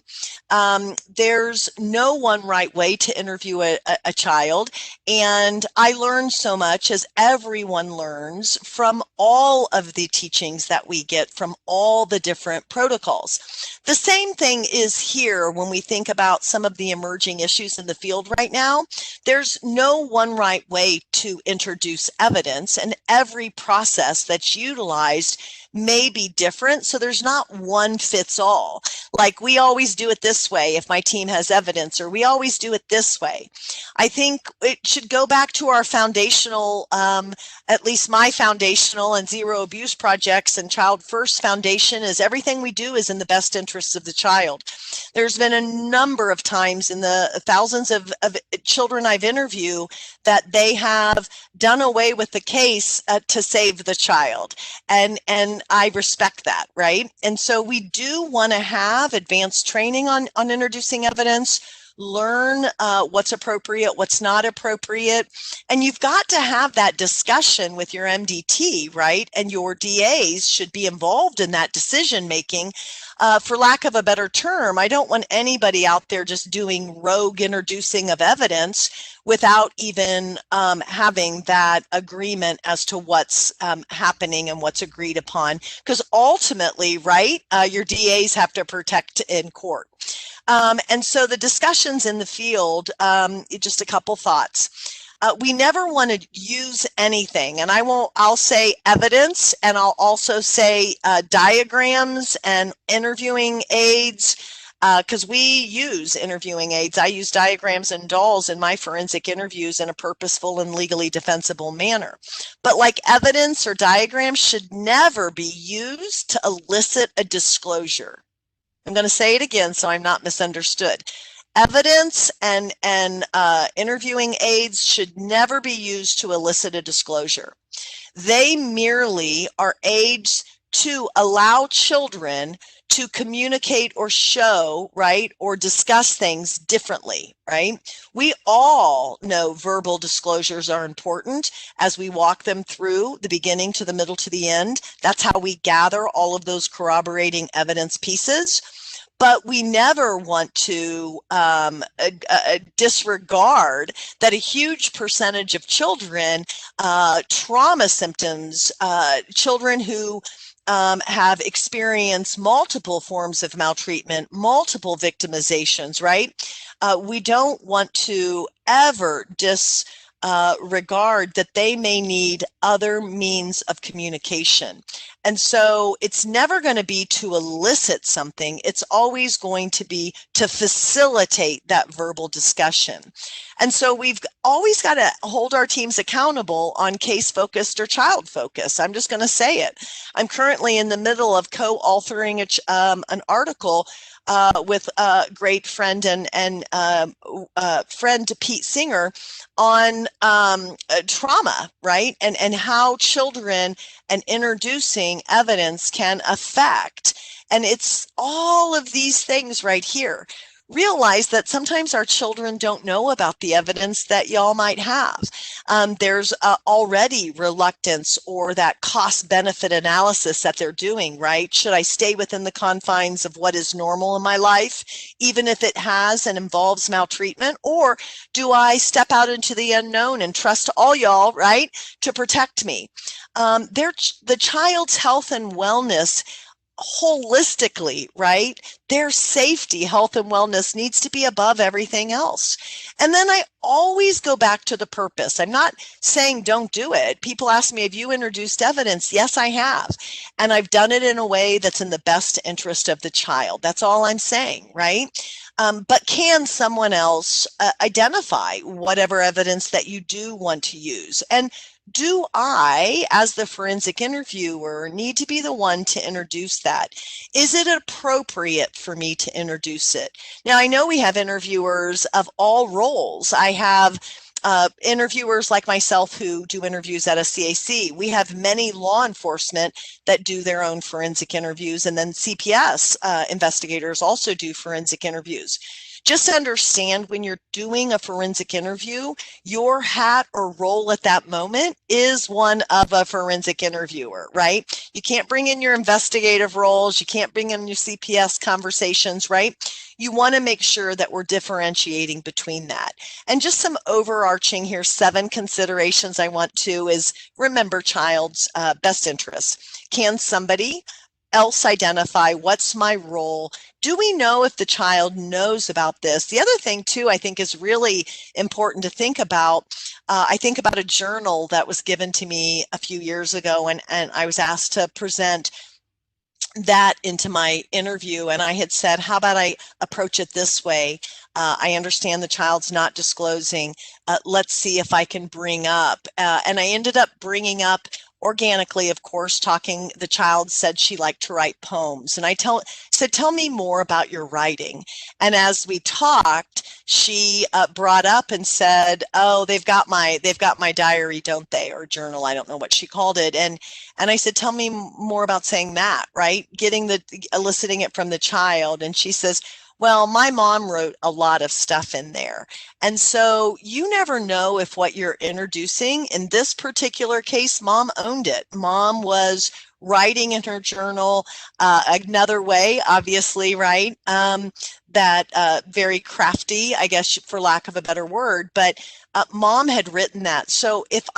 There's no one right way to interview a child, and I learned so much, as everyone learns, from all of the teachings that we get from all the different protocols. The same thing is here when we think about some of the emerging issues in the field right now. There's no one right way to introduce evidence, and every process that's utilized may be different. So there's not one fits all. Like, we always do it this way if my team has evidence, or we always do it this way. I think it should go back to our foundational, at least my foundational and zero abuse projects and Child First Foundation is everything we do is in the best interests of the child. There's been a number of times in the thousands of children I've interviewed that they have done away with the case to save the child. And I respect that, right? And so we do want to have advanced training on introducing evidence, learn what's appropriate, what's not appropriate. And you've got to have that discussion with your MDT, right? And your DAs should be involved in that decision making. For lack of a better term, I don't want anybody out there just doing rogue introducing of evidence without even having that agreement as to what's happening and what's agreed upon. Because ultimately, right, your DAs have to protect in court. And so the discussions in the field, just a couple thoughts. We never want to use anything, and I'll say evidence, and I'll also say diagrams and interviewing aids, because we use interviewing aids. I use diagrams and dolls in my forensic interviews in a purposeful and legally defensible manner. But like evidence or diagrams should never be used to elicit a disclosure. I'm going to say it again so I'm not misunderstood. Evidence and interviewing aids should never be used to elicit a disclosure. They merely are aids to allow children to communicate or show, right, or discuss things differently, right? We all know verbal disclosures are important as we walk them through the beginning to the middle to the end. That's how we gather all of those corroborating evidence pieces. But we never want to disregard that a huge percentage of children, trauma symptoms, children who have experienced multiple forms of maltreatment, multiple victimizations, right? We don't want to ever disregard that they may need other means of communication. And so it's never going to be to elicit something. It's always going to be to facilitate that verbal discussion. And so we've always got to hold our teams accountable on case-focused or child-focused. I'm just going to say it. I'm currently in the middle of co-authoring an article with a great friend and friend Pete Singer on trauma, right? And how children and introducing evidence can affect. And it's all of these things right here. Realize that sometimes our children don't know about the evidence that y'all might have. There's already reluctance or that cost-benefit analysis that they're doing, right? Should I stay within the confines of what is normal in my life, even if it has and involves maltreatment? Or do I step out into the unknown and trust all y'all, right, to protect me? The child's health and wellness holistically, right? Their safety, health, and wellness needs to be above everything else. And then I always go back to the purpose. I'm not saying don't do it. People ask me, have you introduced evidence? Yes, I have. And I've done it in a way that's in the best interest of the child. That's all I'm saying, right? But can someone else identify whatever evidence that you do want to use? And do I, as the forensic interviewer, need to be the one to introduce that? Is it appropriate for me to introduce it? Now, I know we have interviewers of all roles. I have interviewers like myself who do interviews at a CAC. We have many law enforcement that do their own forensic interviews, and then CPS investigators also do forensic interviews. Just understand when you're doing a forensic interview, your hat or role at that moment is one of a forensic interviewer, right? You can't bring in your investigative roles. You can't bring in your CPS conversations, right? You want to make sure that we're differentiating between that. And just some overarching here, 7 considerations I want to is remember child's best interests. Can somebody else identify what's my role? Do we know if the child knows about this? The other thing too, I think is really important to think about I think about a journal that was given to me a few years ago, and I was asked to present that into my interview, and I had said, how about I approach it this way? I understand the child's not disclosing. Let's see if I can bring up, and I ended up bringing up organically, of course, talking. The child said she liked to write poems, and I said, tell me more about your writing. And as we talked, she brought up and said, oh, they've got my diary, don't they, or journal? I don't know what she called it. And I said, tell me more about saying that, right? Eliciting it from the child. And she says, well, my mom wrote a lot of stuff in there. And so you never know if what you're introducing, in this particular case, mom owned it. Mom was writing in her journal another way, obviously, right? That very crafty, I guess, for lack of a better word, but mom had written that. So if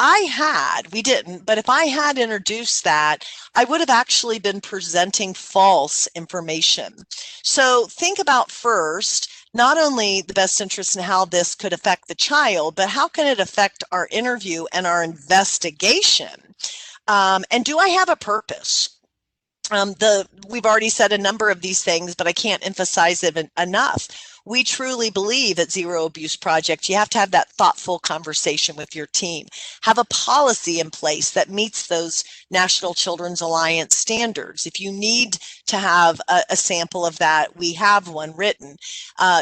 we didn't, but if I had introduced that, I would have actually been presenting false information. So think about first, not only the best interest in how this could affect the child, but how can it affect our interview and our investigation? And do I have a purpose? We've already said a number of these things, but I can't emphasize it enough. We truly believe at Zero Abuse Project, you have to have that thoughtful conversation with your team. Have a policy in place that meets those National Children's Alliance standards. If you need to have a sample of that, we have one written,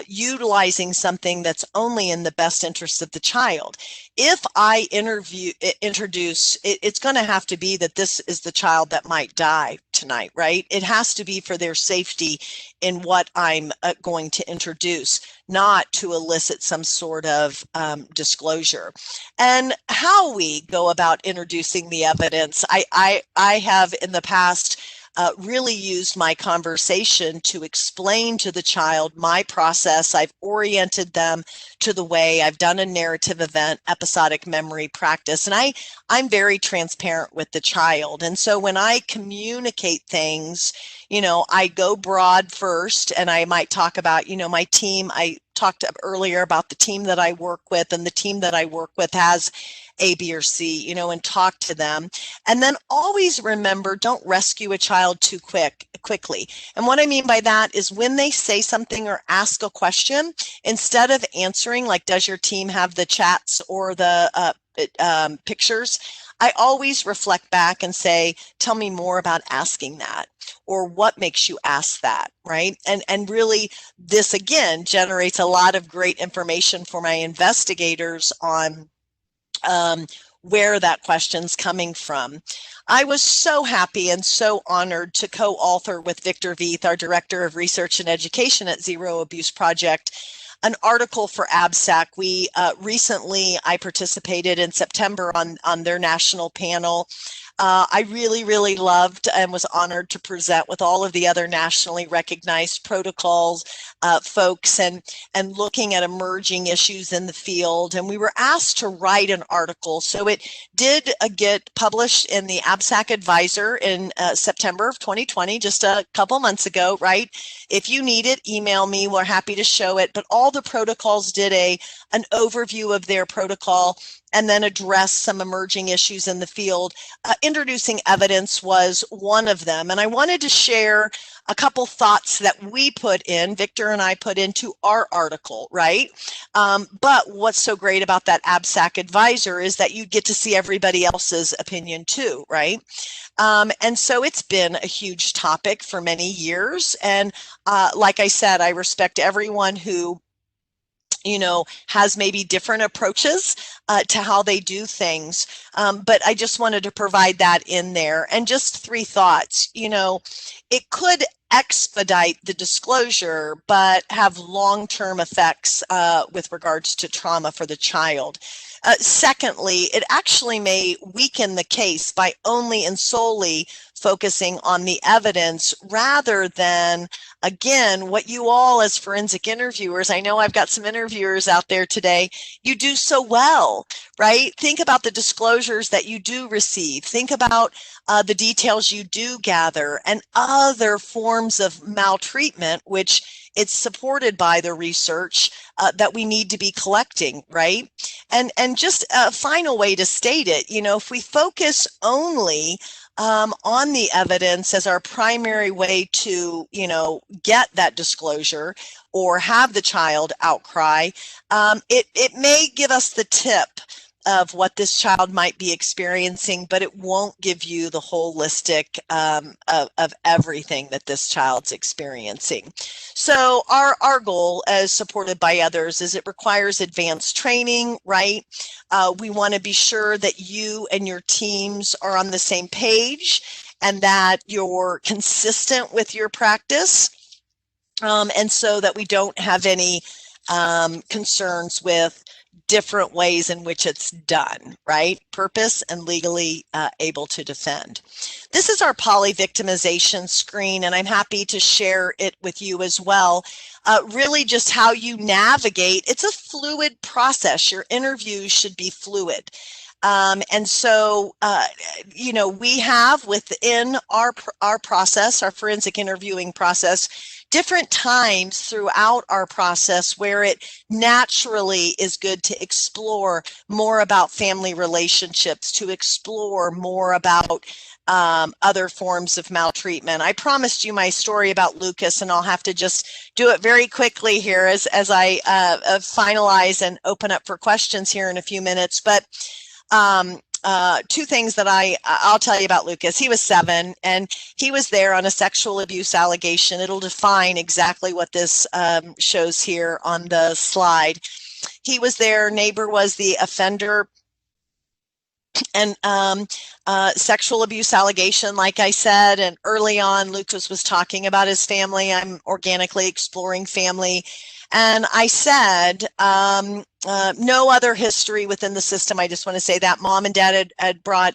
utilizing something that's only in the best interest of the child. If I introduce, it's going to have to be that this is the child that might die tonight, right? It has to be for their safety in what I'm going to introduce, not to elicit some sort of disclosure. And how we go about introducing the evidence, I have in the past really used my conversation to explain to the child my process. I've oriented them to the way. I've done a narrative event, episodic memory practice, and I'm very transparent with the child. And so when I communicate things, I go broad first, and I might talk about, my team. I talked earlier about the team that I work with, and the team that I work with has A, B, or C, and talk to them. And then always remember, don't rescue a child too quickly. And what I mean by that is when they say something or ask a question, instead of answering, like, does your team have the chats or the pictures? I always reflect back and say, tell me more about asking that, or what makes you ask that, right? And really, this again generates a lot of great information for my investigators on where that question's coming from. I was so happy and so honored to co-author with Victor Veith, our Director of Research and Education at Zero Abuse Project, an article for ABSAC. We recently, I participated in September on their national panel. I really, really loved and was honored to present with all of the other nationally recognized protocols folks and looking at emerging issues in the field. And we were asked to write an article. So it did get published in the ABSAC Advisor in September of 2020, just a couple months ago, right? If you need it, email me. We're happy to show it. But all the protocols did an overview of their protocol and then address some emerging issues in the field. Introducing evidence was one of them. And I wanted to share a couple thoughts that we put in, Victor and I put into our article, right? But what's so great about that ABSAC Advisor is that you get to see everybody else's opinion too, right? And so it's been a huge topic for many years. And like I said, I respect everyone who has maybe different approaches to how they do things. But I just wanted to provide that in there. And just three thoughts, it could expedite the disclosure, but have long-term effects with regards to trauma for the child. Secondly, it actually may weaken the case by only and solely focusing on the evidence rather than, again, what you all as forensic interviewers, I know I've got some interviewers out there today, you do so well, right? Think about the disclosures that you do receive. Think about the details you do gather and other forms of maltreatment, which it's supported by the research that we need to be collecting, right? And just a final way to state it, if we focus only on the evidence as our primary way to, get that disclosure or have the child outcry, it may give us the tip of what this child might be experiencing, but it won't give you the holistic of everything that this child's experiencing. So our goal, as supported by others, is it requires advanced training, right? We want to be sure that you and your teams are on the same page and that you're consistent with your practice, and so that we don't have any concerns with different ways in which it's done, right? Purpose and legally able to defend. This is our poly-victimization screen, and I'm happy to share it with you as well. Really just how you navigate. It's a fluid process. Your interviews should be fluid. And so, we have within our process, our forensic interviewing process, different times throughout our process where it naturally is good to explore more about family relationships, to explore more about other forms of maltreatment. I promised you my story about Lucas, and I'll have to just do it very quickly here as I finalize and open up for questions here in a few minutes. But two things that I'll tell you about Lucas. He was 7, and he was there on a sexual abuse allegation. It'll define exactly what this shows here on the slide. He was there. Neighbor was the offender, and sexual abuse allegation, like I said. And early on, Lucas was talking about his family. I'm organically exploring family. And I said, no other history within the system. I just want to say that mom and dad had brought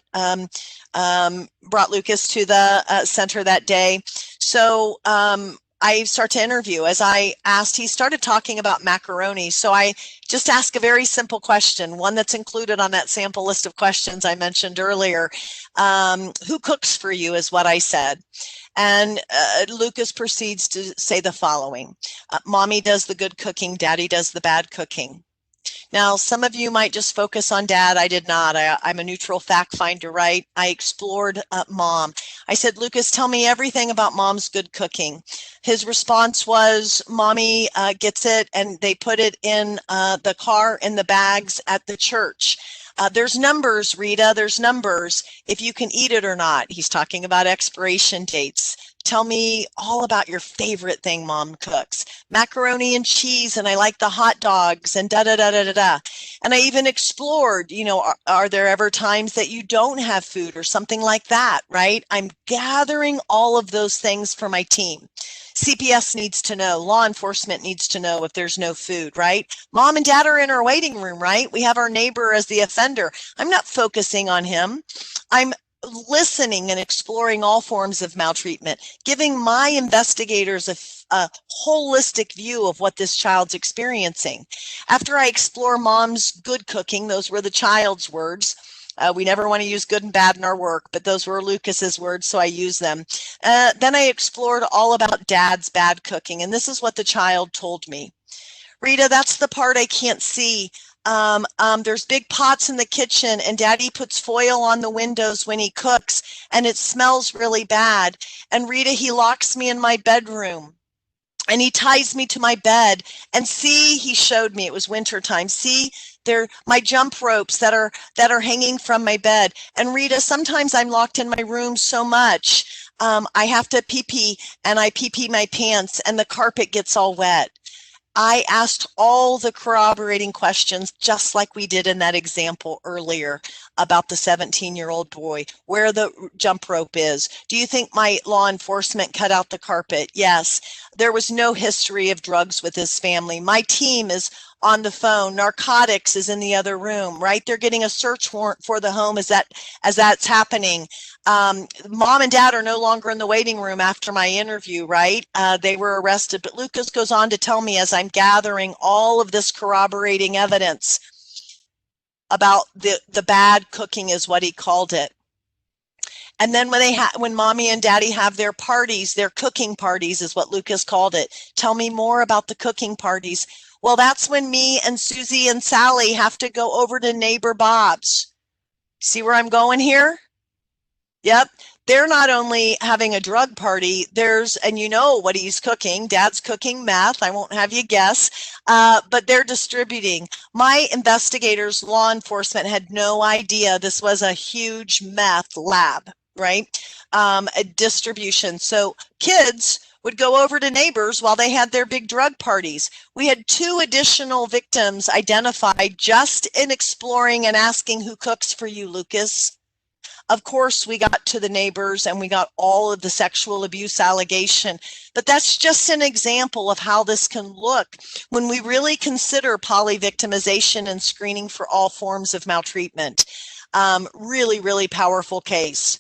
Lucas to the center that day. So I start to interview. As I asked, he started talking about macaroni. So I just ask a very simple question, one that's included on that sample list of questions I mentioned earlier. Who cooks for you is what I said. And Lucas proceeds to say the following: Mommy does the good cooking, Daddy does the bad cooking. Now, some of you might just focus on Dad. I did not. I'm a neutral fact finder, right? I explored Mom. I said, Lucas, tell me everything about Mom's good cooking. His response was, Mommy gets it, and they put it in the car in the bags at the church. There's numbers, Rita, there's numbers, if you can eat it or not. He's talking about expiration dates. Tell me all about your favorite thing Mom cooks. Macaroni and cheese, and I like the hot dogs, and da-da-da-da-da-da. And I even explored, are there ever times that you don't have food or something like that, right? I'm gathering all of those things for my team. CPS needs to know, law enforcement needs to know if there's no food, right? Mom and Dad are in our waiting room, right? We have our neighbor as the offender. I'm not focusing on him. I'm listening and exploring all forms of maltreatment, giving my investigators a holistic view of what this child's experiencing. After I explore Mom's good cooking, those were the child's words. We never want to use good and bad in our work, but those were Lucas's words, so I use them. Then I explored all about Dad's bad cooking, and this is what the child told me. Rita, that's the part I can't see. There's big pots in the kitchen, and Daddy puts foil on the windows when he cooks, and it smells really bad. And Rita, he locks me in my bedroom, and he ties me to my bed. And see, he showed me, it was wintertime. See, they're my jump ropes that are hanging from my bed. And Rita, sometimes I'm locked in my room so much, I have to pee-pee, and I pee-pee my pants, and the carpet gets all wet. I asked all the corroborating questions, just like we did in that example earlier about the 17-year-old boy, where the jump rope is. Do you think my law enforcement cut out the carpet? Yes. There was no history of drugs with his family. My team is on the phone. Narcotics is in the other room, right? They're getting a search warrant for the home as that's happening. Mom and Dad are no longer in the waiting room after my interview, right? They were arrested. But Lucas goes on to tell me, as I'm gathering all of this corroborating evidence about the bad cooking, is what he called it. And then when Mommy and Daddy have their parties, their cooking parties is what Lucas called it. Tell me more about the cooking parties. Well, that's when me and Susie and Sally have to go over to neighbor Bob's. See where I'm going here? Yep. They're not only having a drug party, and you know what he's cooking. Dad's cooking meth. I won't have you guess, but they're distributing. My investigators, law enforcement, had no idea this was a huge meth lab, right? A distribution. So kids would go over to neighbors while they had their big drug parties. We had 2 additional victims identified just in exploring and asking who cooks for you, Lucas. Of course, we got to the neighbors and we got all of the sexual abuse allegation, but that's just an example of how this can look when we really consider polyvictimization and screening for all forms of maltreatment. Really, really powerful case.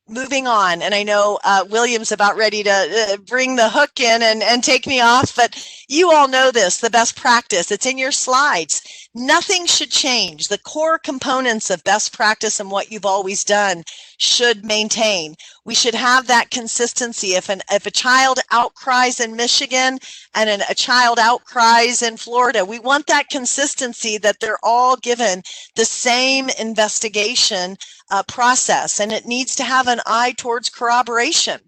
Moving on, and I know William's about ready to bring the hook in and take me off, but you all know this, the best practice. It's in your slides. Nothing should change. The core components of best practice and what you've always done should maintain. We should have that consistency. If a child outcries in Michigan and a child outcries in Florida, we want that consistency that they're all given the same investigation process, and it needs to have an eye towards corroboration.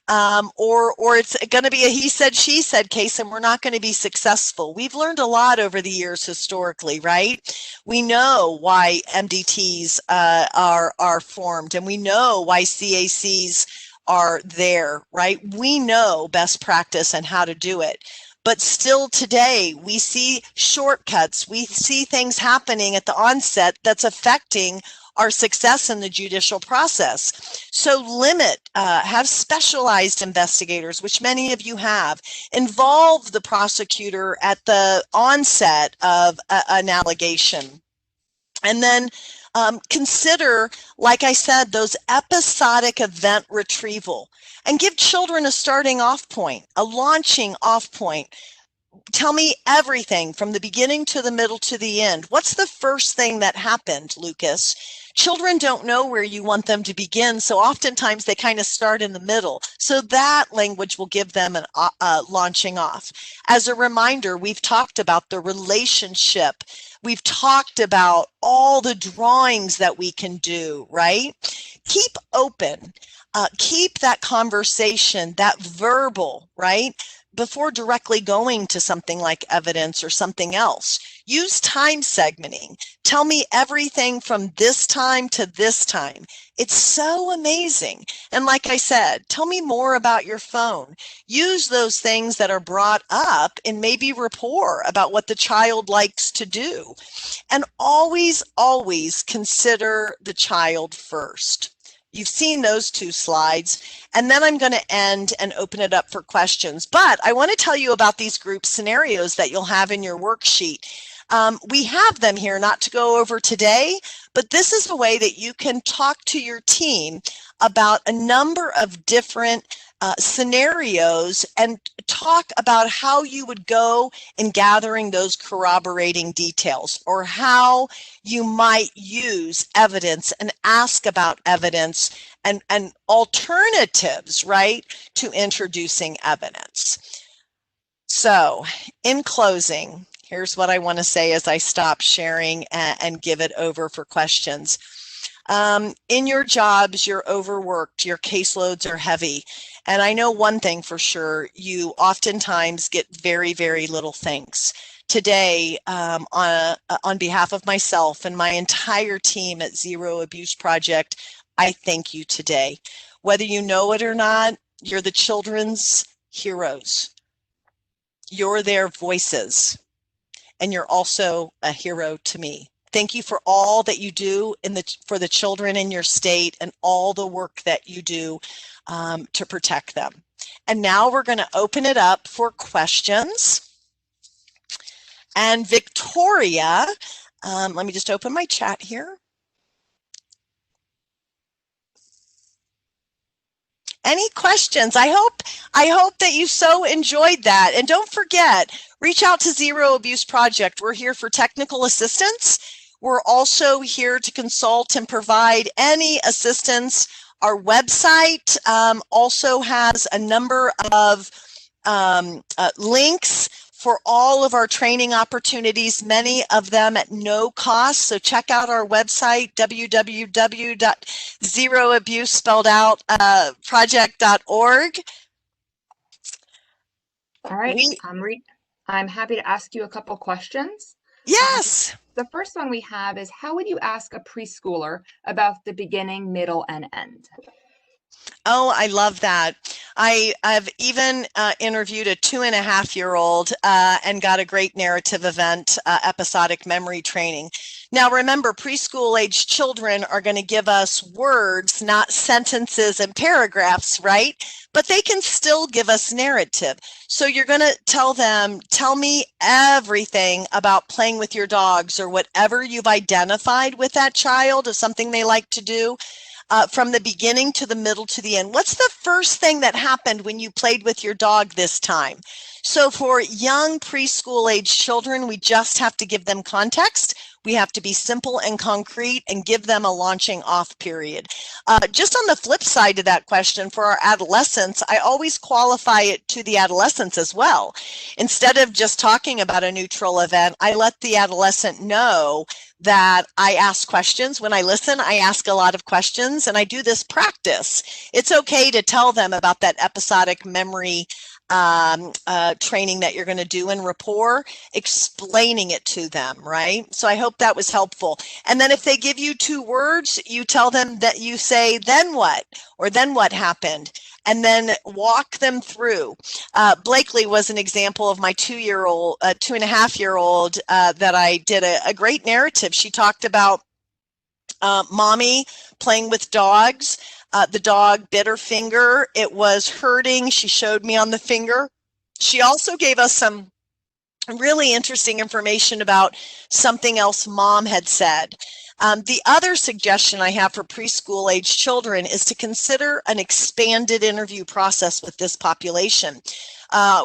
Or it's going to be a he said, she said case, and we're not going to be successful. We've learned a lot over the years historically, right? We know why MDTs are formed, and we know why CACs are there, right? We know best practice and how to do it. But still today, we see shortcuts. We see things happening at the onset that's affecting our success in the judicial process. So have specialized investigators, which many of you have, involve the prosecutor at the onset of an allegation. And then consider, like I said, those episodic event retrieval, and give children a starting off point, a launching off point. Tell me everything from the beginning to the middle to the end. What's the first thing that happened, Lucas? Children don't know where you want them to begin, so oftentimes they kind of start in the middle. So that language will give them an launching off. As a reminder, we've talked about the relationship. We've talked about all the drawings that we can do, right? Keep open. Keep that conversation, that verbal, right? Before directly going to something like evidence or something else. Use time segmenting. Tell me everything from this time to this time. It's so amazing. And like I said, tell me more about your phone. Use those things that are brought up in maybe rapport about what the child likes to do. And always, always consider the child first. You've seen those 2 slides, and then I'm going to end and open it up for questions. But I want to tell you about these group scenarios that you'll have in your worksheet. We have them here not to go over today, but this is a way that you can talk to your team about a number of different scenarios and talk about how you would go in gathering those corroborating details, or how you might use evidence and ask about evidence and alternatives, right, to introducing evidence. So in closing, here's what I want to say as I stop sharing and give it over for questions. In your jobs, you're overworked, your caseloads are heavy. And I know one thing for sure, you oftentimes get very, very little thanks. Today, on behalf of myself and my entire team at Zero Abuse Project, I thank you today. Whether you know it or not, you're the children's heroes. You're their voices, and you're also a hero to me. Thank you for all that you do for the children in your state, and all the work that you do to protect them. And now we're going to open it up for questions. And Victoria, let me just open my chat here. Any questions? I hope that you so enjoyed that. And don't forget, reach out to Zero Abuse Project. We're here for technical assistance. We're also here to consult and provide any assistance. Our website also has a number of links for all of our training opportunities, many of them at no cost. So check out our website, www.zeroabuse, spelled out, project.org. All right, I'm happy to ask you a couple questions. Yes. The first one we have is, how would you ask a preschooler about the beginning, middle, and end? Oh, I love that. I've even interviewed a 2.5-year-old and got a great narrative event, episodic memory training. Now, remember, preschool age children are going to give us words, not sentences and paragraphs, right? But they can still give us narrative. So you're going to tell them, tell me everything about playing with your dogs or whatever you've identified with that child as something they like to do. From the beginning to the middle to the end. What's the first thing that happened when you played with your dog this time? So for young preschool age children, we just have to give them context. We have to be simple and concrete and give them a launching off period. Just on the flip side to that question, for our adolescents, I always qualify it to the adolescents as well. Instead of just talking about a neutral event, I let the adolescent know that I ask questions. When I listen, I ask a lot of questions, and I do this practice. It's okay to tell them about that episodic memory training that you're going to do in rapport, explaining it to them, right? So I hope that was helpful. And then if they give you 2 words, you tell them that you say, then what? Or then what happened? And then walk them through. Blakely was an example of my 2.5-year-old that I did a great narrative. She talked about mommy playing with dogs. The dog bit her finger. It was hurting. She showed me on the finger. She also gave us some really interesting information about something else mom had said. The other suggestion I have for preschool age children is to consider an expanded interview process with this population.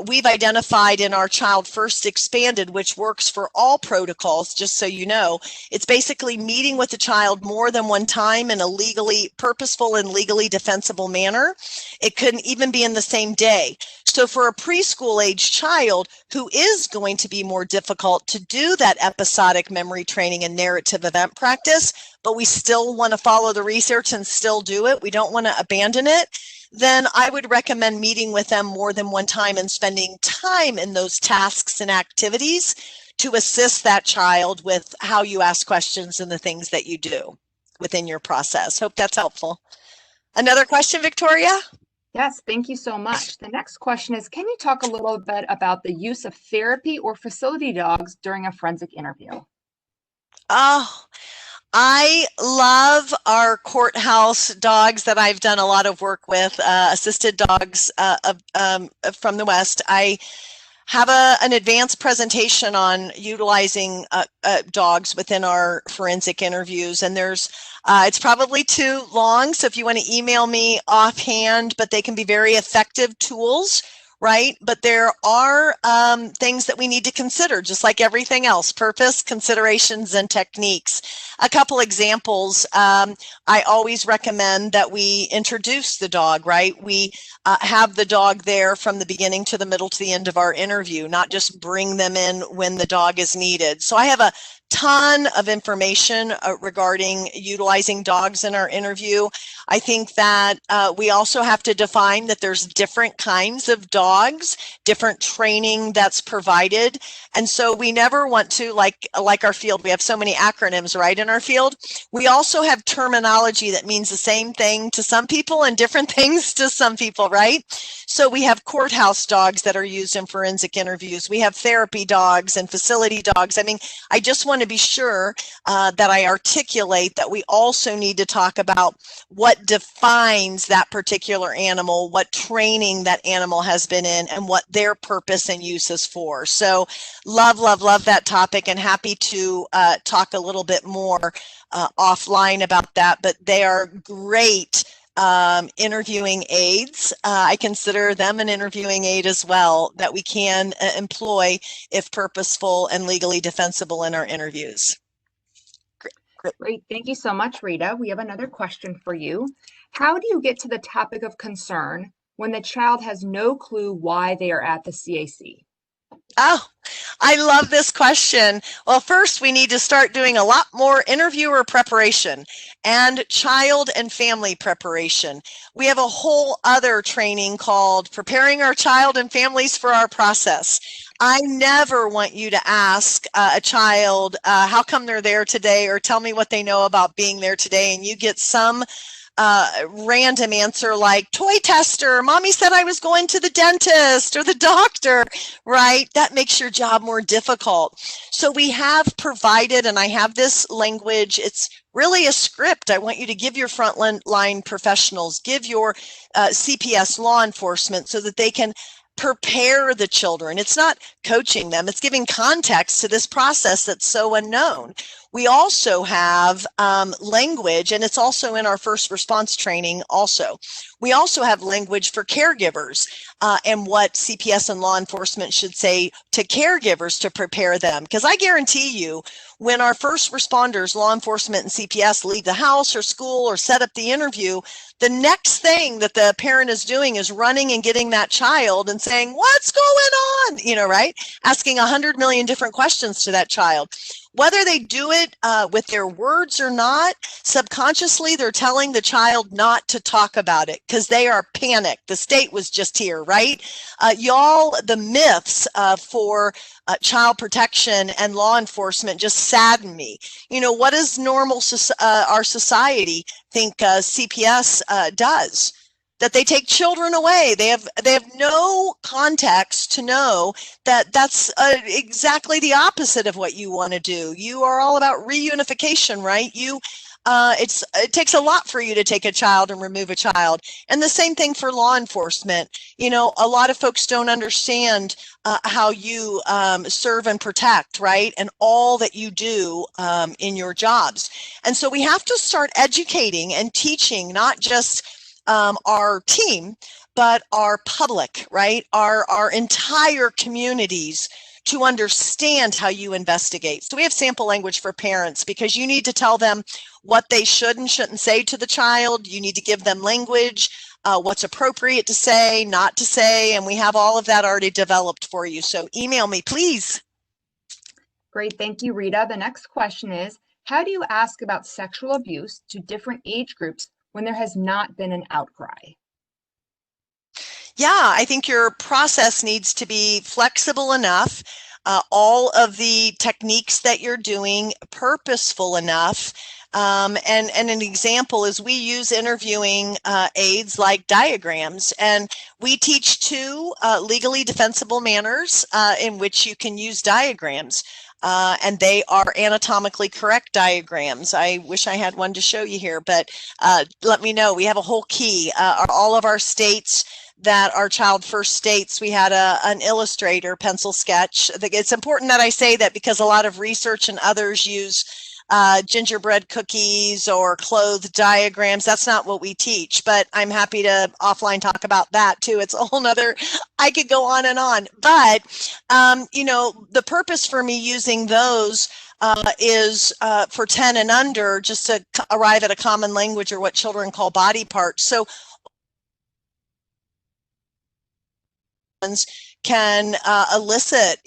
We've identified in our Child First Expanded, which works for all protocols, just so you know, it's basically meeting with the child more than one time in a legally purposeful and legally defensible manner. It couldn't even be in the same day. So for a preschool age child who is going to be more difficult to do that episodic memory training and narrative event practice, but we still want to follow the research and still do it, we don't want to abandon it, then I would recommend meeting with them more than one time and spending time in those tasks and activities to assist that child with how you ask questions and the things that you do within your process. Hope that's helpful. Another question, Victoria? Yes, thank you so much. The next question is, can you talk a little bit about the use of therapy or facility dogs during a forensic interview? Oh, I love our courthouse dogs that I've done a lot of work with, assisted dogs from the West. I have an advanced presentation on utilizing dogs within our forensic interviews, and it's probably too long, so if you want to email me offhand, but they can be very effective tools, right? But there are things that we need to consider, just like everything else: purpose, considerations, and techniques. A couple examples, I always recommend that we introduce the dog, right? We have the dog there from the beginning to the middle to the end of our interview, not just bring them in when the dog is needed. So I have a ton of information regarding utilizing dogs in our interview. I think that we also have to define that there's different kinds of dogs, different training that's provided. And so we never want to, like our field, we have so many acronyms, right, in our field. We also have terminology that means the same thing to some people and different things to some people, right? So we have courthouse dogs that are used in forensic interviews. We have therapy dogs and facility dogs. I mean, I just want to be sure that I articulate that we also need to talk about what defines that particular animal, what training that animal has been in, and what their purpose and use is for. So love, love, love that topic, and happy to talk a little bit more offline about that, but they are great interviewing aids. I consider them an interviewing aid as well that we can employ if purposeful and legally defensible in our interviews. Great. Thank you so much, Rita. We have another question for you. How do you get to the topic of concern when the child has no clue why they are at the CAC? Oh, I love this question. Well, first, we need to start doing a lot more interviewer preparation and child and family preparation. We have a whole other training called Preparing Our Child and Families for Our Process. I never want you to ask a child, how come they're there today, or tell me what they know about being there today, and you get some random answer like toy tester, mommy said I was going to the dentist or the doctor, right? That makes your job more difficult. So we have provided, and I have this language, it's really a script. I want you to give your frontline professionals, give your CPS law enforcement so that they can prepare the children. It's not coaching them, it's giving context to this process that's so unknown. We also have language, and it's also in our first response training also. We also have language for caregivers and what CPS and law enforcement should say to caregivers to prepare them. Because I guarantee you, when our first responders, law enforcement and CPS, leave the house or school or set up the interview, the next thing that the parent is doing is running and getting that child and saying, what's going on? You know, right? Asking 100 million different questions to that child. Whether they do it with their words or not, subconsciously they're telling the child not to talk about it because they are panicked. The state was just here, right? Y'all, the myths for child protection and law enforcement just sadden me. You know, what does normal our society think CPS does? That they take children away. They have no context to know that that's exactly the opposite of what you want to do. You are all about reunification, right? It takes a lot for you to take a child and remove a child. And the same thing for law enforcement. You know, a lot of folks don't understand how you serve and protect, right? And all that you do in your jobs. And so we have to start educating and teaching, not just our team, but our public, right? Our entire communities to understand how you investigate. So we have sample language for parents because you need to tell them what they should and shouldn't say to the child. You need to give them language, what's appropriate to say, not to say, and we have all of that already developed for you. So email me, please. Great, thank you, Rita. The next question is, how do you ask about sexual abuse to different age groups when there has not been an outcry? Yeah, I think your process needs to be flexible enough, all of the techniques that you're doing purposeful enough. And an example is we use interviewing aids like diagrams, and we teach two legally defensible manners in which you can use diagrams. And they are anatomically correct diagrams. I wish I had one to show you here, but let me know. We have a whole key. All of our states that are child first states, we had an illustrator pencil sketch. It's important that I say that because a lot of research and others use gingerbread cookies or clothed diagrams. That's not what we teach, but I'm happy to offline talk about that too. It's a whole nother, I could go on and on, but you know, the purpose for me using those is for 10 and under, just to arrive at a common language or what children call body parts. So can elicit,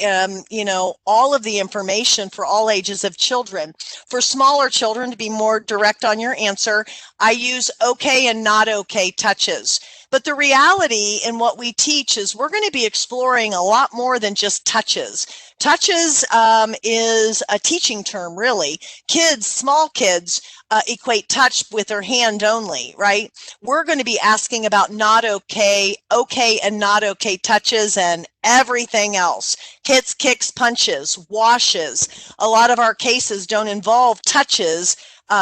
you know, all of the information for all ages of children. For smaller children, to be more direct on your answer, I use okay and not okay touches. But the reality in what we teach is we're going to be exploring a lot more than just touches. Touches is a teaching term, really. Kids, small kids, equate touch with their hand only, right? We're going to be asking about not okay, okay and not okay touches and everything else. Hits, kicks, punches, washes. A lot of our cases don't involve touches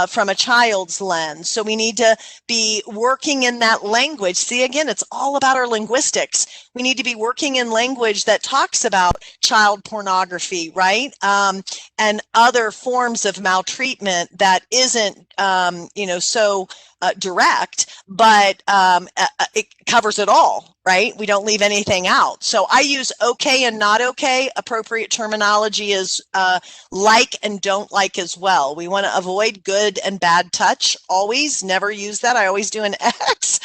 from a child's lens. So we need to be working in that language. See, again, it's all about our linguistics. We need to be working in language that talks about child pornography, right? And other forms of maltreatment that isn't, you know, so direct, but it covers it all, right? We don't leave anything out. So I use okay and not okay. Appropriate terminology is like and don't like as well. We want to avoid good and bad touch. Always, never use that. I always do an X.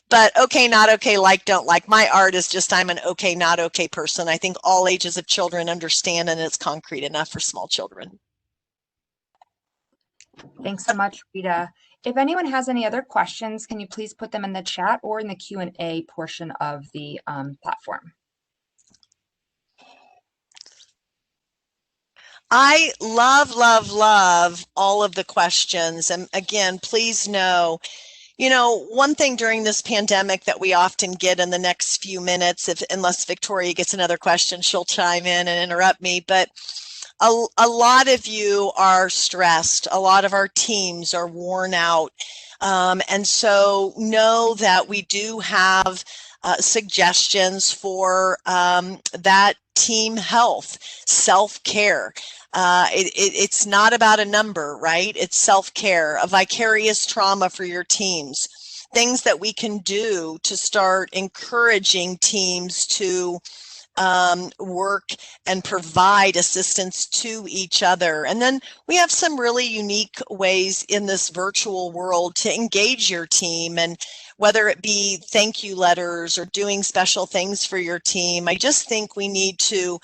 But okay, not okay, like, don't like. My art is just I'm an okay, not okay person. I think all ages of children understand, and it's concrete enough for small children. Thanks so much, Rita. If anyone has any other questions, can you please put them in the chat or in the Q&A portion of the platform? I love all of the questions. And again, please know, one thing during this pandemic that we often get in the next few minutes, unless Victoria gets another question, she'll chime in and interrupt me, but a lot of you are stressed. A lot of our teams are worn out. And so know that we do have suggestions for that team health, self-care. It's not about a number, right? It's self-care, a vicarious trauma for your teams, things that we can do to start encouraging teams to work and provide assistance to each other. And then we have some really unique ways in this virtual world to engage your team, and whether it be thank you letters or doing special things for your team. I just think we need to,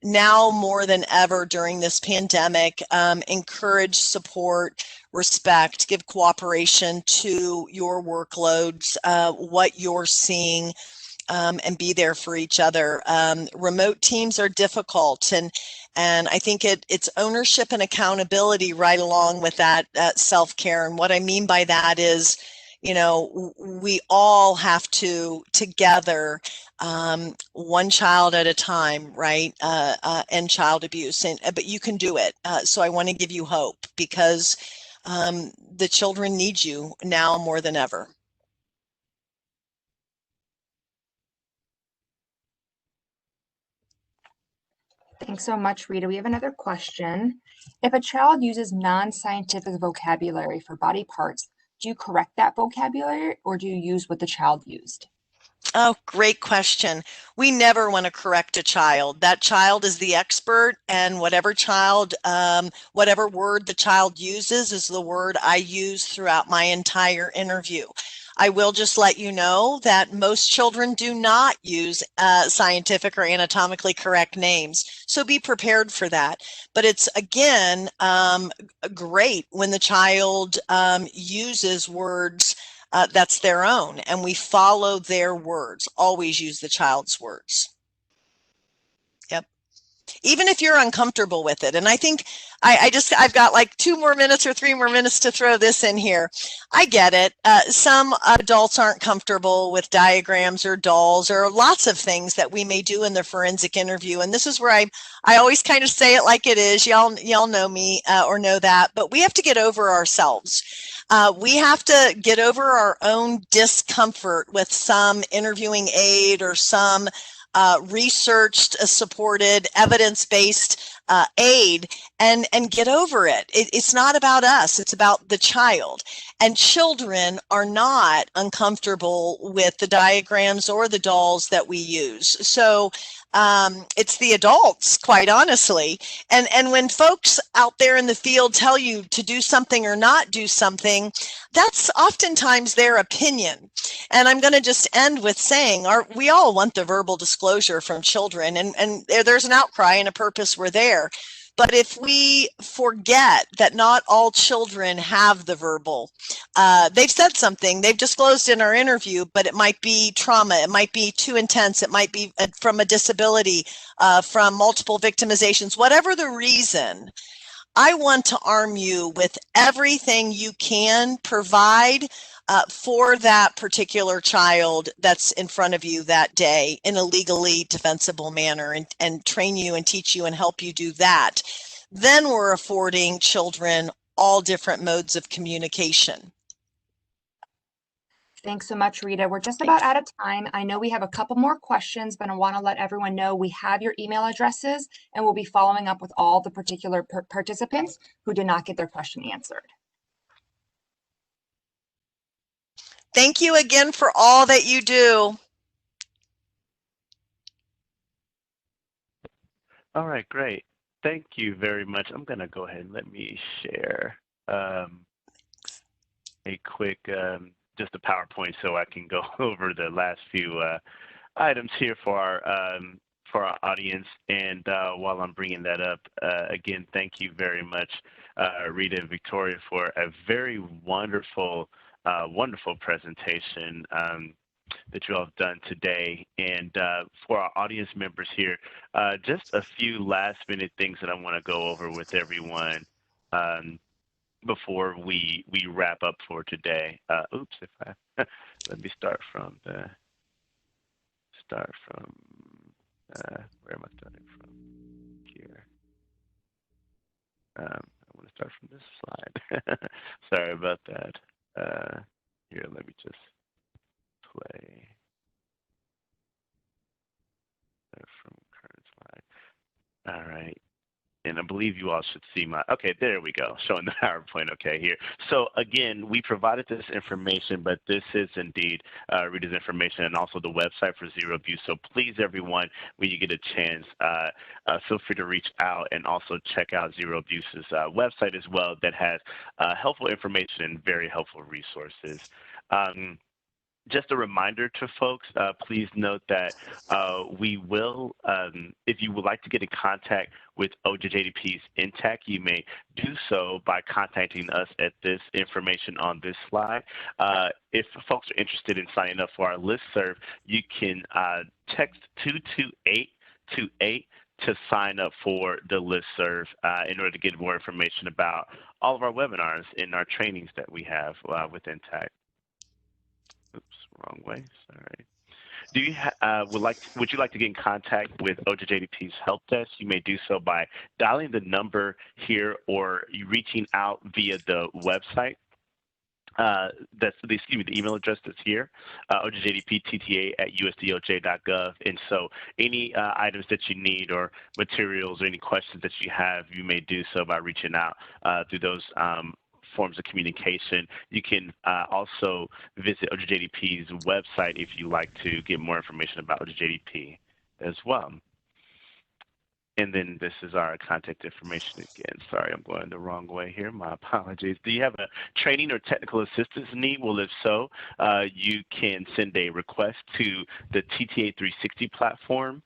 now more than ever during this pandemic, encourage support, respect, give cooperation to your workloads, what you're seeing, and be there for each other. Remote teams are difficult, and I think it's ownership and accountability right along with that self-care. And what I mean by that is, we all have to together, one child at a time, right, end child abuse, but you can do it. So I want to give you hope, because the children need you now more than ever. Thanks so much, Rita. We have another question. If a child uses non-scientific vocabulary for body parts, do you correct that vocabulary, or do you use what the child used? Oh, great question. We never want to correct a child. That child is the expert, and whatever word the child uses is the word I use throughout my entire interview. I will just let you know that most children do not use scientific or anatomically correct names, so be prepared for that. But it's, again, great when the child uses words that's their own, and we follow their words. Always use the child's words. Yep. Even if you're uncomfortable with it. And I think I've got like 2 more minutes or 3 more minutes to throw this in here. I get it. Some adults aren't comfortable with diagrams or dolls or lots of things that we may do in the forensic interview. And this is where I always kind of say it like it is. Y'all know me or know that, but we have to get over ourselves. We have to get over our own discomfort with some interviewing aid or some researched, supported, evidence-based aid, and get over it. It's not about us, it's about the child. And children are not uncomfortable with the diagrams or the dolls that we use. So it's the adults, quite honestly. And when folks out there in the field tell you to do something or not do something, that's oftentimes their opinion. And I'm going to just end with saying, we all want the verbal disclosure from children, and there's an outcry and a purpose we're there. But if we forget that not all children have the verbal, they've said something, they've disclosed in our interview, but it might be trauma, it might be too intense, it might be from a disability, from multiple victimizations, whatever the reason. I want to arm you with everything you can provide for that particular child that's in front of you that day in a legally defensible manner, and train you and teach you and help you do that. Then we're affording children all different modes of communication. Thanks so much, Rita. We're just about out of time. I know we have a couple more questions, but I want to let everyone know we have your email addresses, and we'll be following up with all the particular participants who did not get their question answered. Thank you again for all that you do. All right, great. Thank you very much. I'm going to go ahead and let me share a quick, just a PowerPoint so I can go over the last few items here for our audience. And while I'm bringing that up, again, thank you very much, Rita and Victoria, for a very wonderful, wonderful presentation that you all have done today. And for our audience members here, just a few last minute things that I want to go over with everyone before we wrap up for today. Oops, if I let me start from where am I starting from here? I want to start from this slide. Sorry about that. Here, let me just play from current slide. All right. And I believe you all should see my, okay, there we go, showing the PowerPoint, okay, here. So again, we provided this information, but this is indeed Rita's information and also the website for Zero Abuse. So please, everyone, when you get a chance, feel free to reach out and also check out Zero Abuse's website as well that has helpful information and very helpful resources. Just a reminder to folks, please note that we will, if you would like to get in contact with OJJDP's INTAC, you may do so by contacting us at this information on this slide. If folks are interested in signing up for our listserv, you can text 22828 to sign up for the listserv in order to get more information about all of our webinars and our trainings that we have with INTAC. Oops, wrong way. Sorry. Do you would you like to get in contact with OJJDP's help desk? You may do so by dialing the number here or reaching out via the website. The email address that's here, ojjdptta@usdoj.gov. And so any items that you need or materials or any questions that you have, you may do so by reaching out through those forms of communication. You can also visit OJJDP's website if you like to get more information about OJJDP as well. And then this is our contact information again. Sorry, I'm going the wrong way here. My apologies. Do you have a training or technical assistance need? Well, if so, you can send a request to the TTA 360 platform.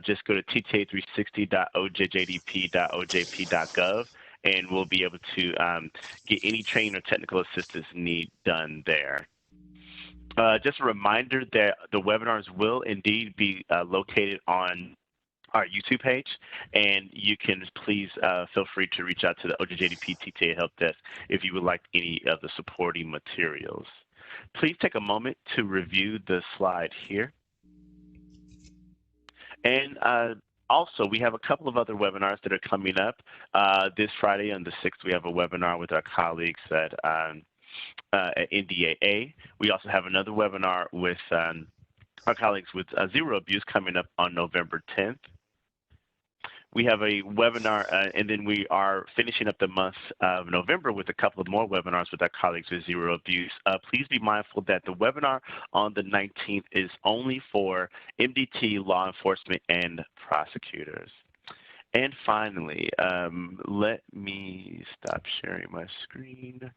Just go to tta360.ojjdp.ojp.gov. and we'll be able to get any training or technical assistance need done there. Just a reminder that the webinars will indeed be located on our YouTube page, and you can please feel free to reach out to the OJJDP TTA Help Desk if you would like any of the supporting materials. Please take a moment to review the slide here. And also, we have a couple of other webinars that are coming up. This Friday on the 6th, we have a webinar with our colleagues at NDAA. We also have another webinar with our colleagues with Zero Abuse coming up on November 10th. We have a webinar, and then we are finishing up the month of November with a couple of more webinars with our colleagues with Zero Abuse. Please be mindful that the webinar on the 19th is only for MDT, law enforcement, and prosecutors. And finally, let me stop sharing my screen.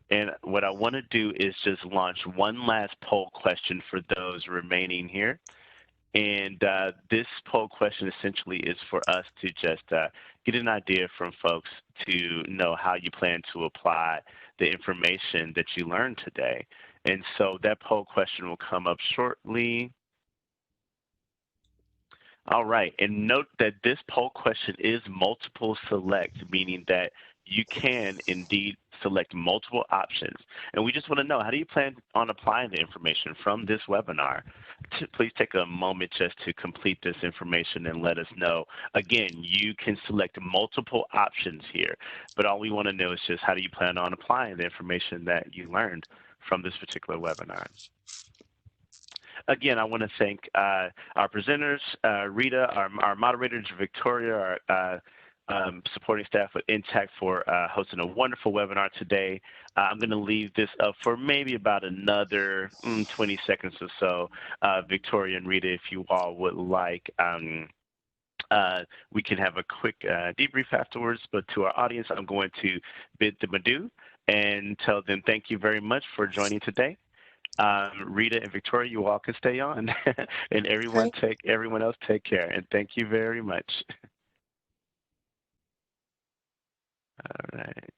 And what I want to do is just launch one last poll question for those remaining here. And this poll question essentially is for us to just get an idea from folks to know how you plan to apply the information that you learned today. And so that poll question will come up shortly. All right, and note that this poll question is multiple select, meaning that you can indeed select multiple options. And we just want to know, how do you plan on applying the information from this webinar? Please take a moment just to complete this information and let us know. Again, you can select multiple options here, but all we want to know is just how do you plan on applying the information that you learned from this particular webinar? Again, I want to thank our presenters, Rita, our moderators, Victoria, supporting staff at Intact for hosting a wonderful webinar today. I'm going to leave this up for maybe about another 20 seconds or so. Victoria and Rita, if you all would like, we can have a quick debrief afterwards, but to our audience, I'm going to bid them adieu and tell them thank you very much for joining today. Rita and Victoria, you all can stay on, and everyone else take care, and thank you very much. All right.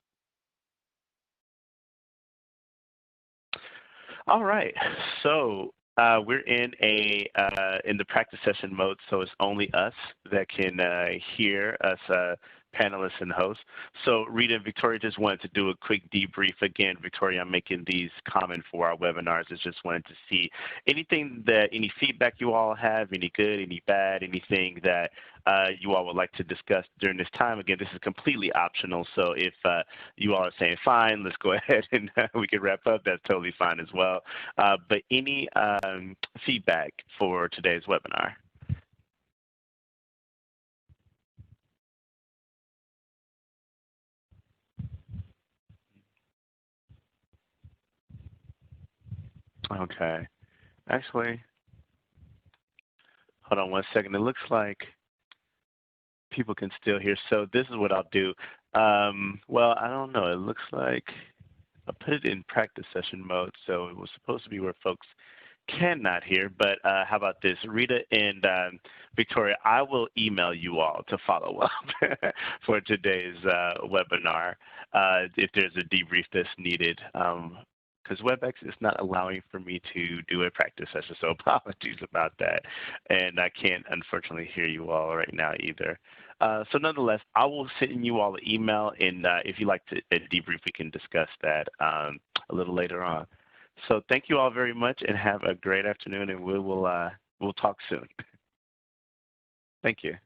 All right. So we're in the practice session mode, so it's only us that can hear us, panelists and hosts. So Rita and Victoria, just wanted to do a quick debrief. Again, Victoria, I'm making these common for our webinars. I just wanted to see any feedback you all have, any good, any bad, anything that you all would like to discuss during this time. Again, this is completely optional. So if you all are saying, fine, let's go ahead and we can wrap up, that's totally fine as well. But any feedback for today's webinar? Okay. Actually, hold on one second. It looks like people can still hear. So this is what I'll do. Well, I don't know. It looks like I'll put it in practice session mode. So it was supposed to be where folks cannot hear. But how about this? Rita and Victoria, I will email you all to follow up for today's webinar if there's a debrief that's needed. Because WebEx is not allowing for me to do a practice session, so apologies about that. And I can't, unfortunately, hear you all right now either. So nonetheless, I will send you all an email, and if you'd like to debrief, we can discuss that a little later on. So thank you all very much, and have a great afternoon, and we'll talk soon. Thank you.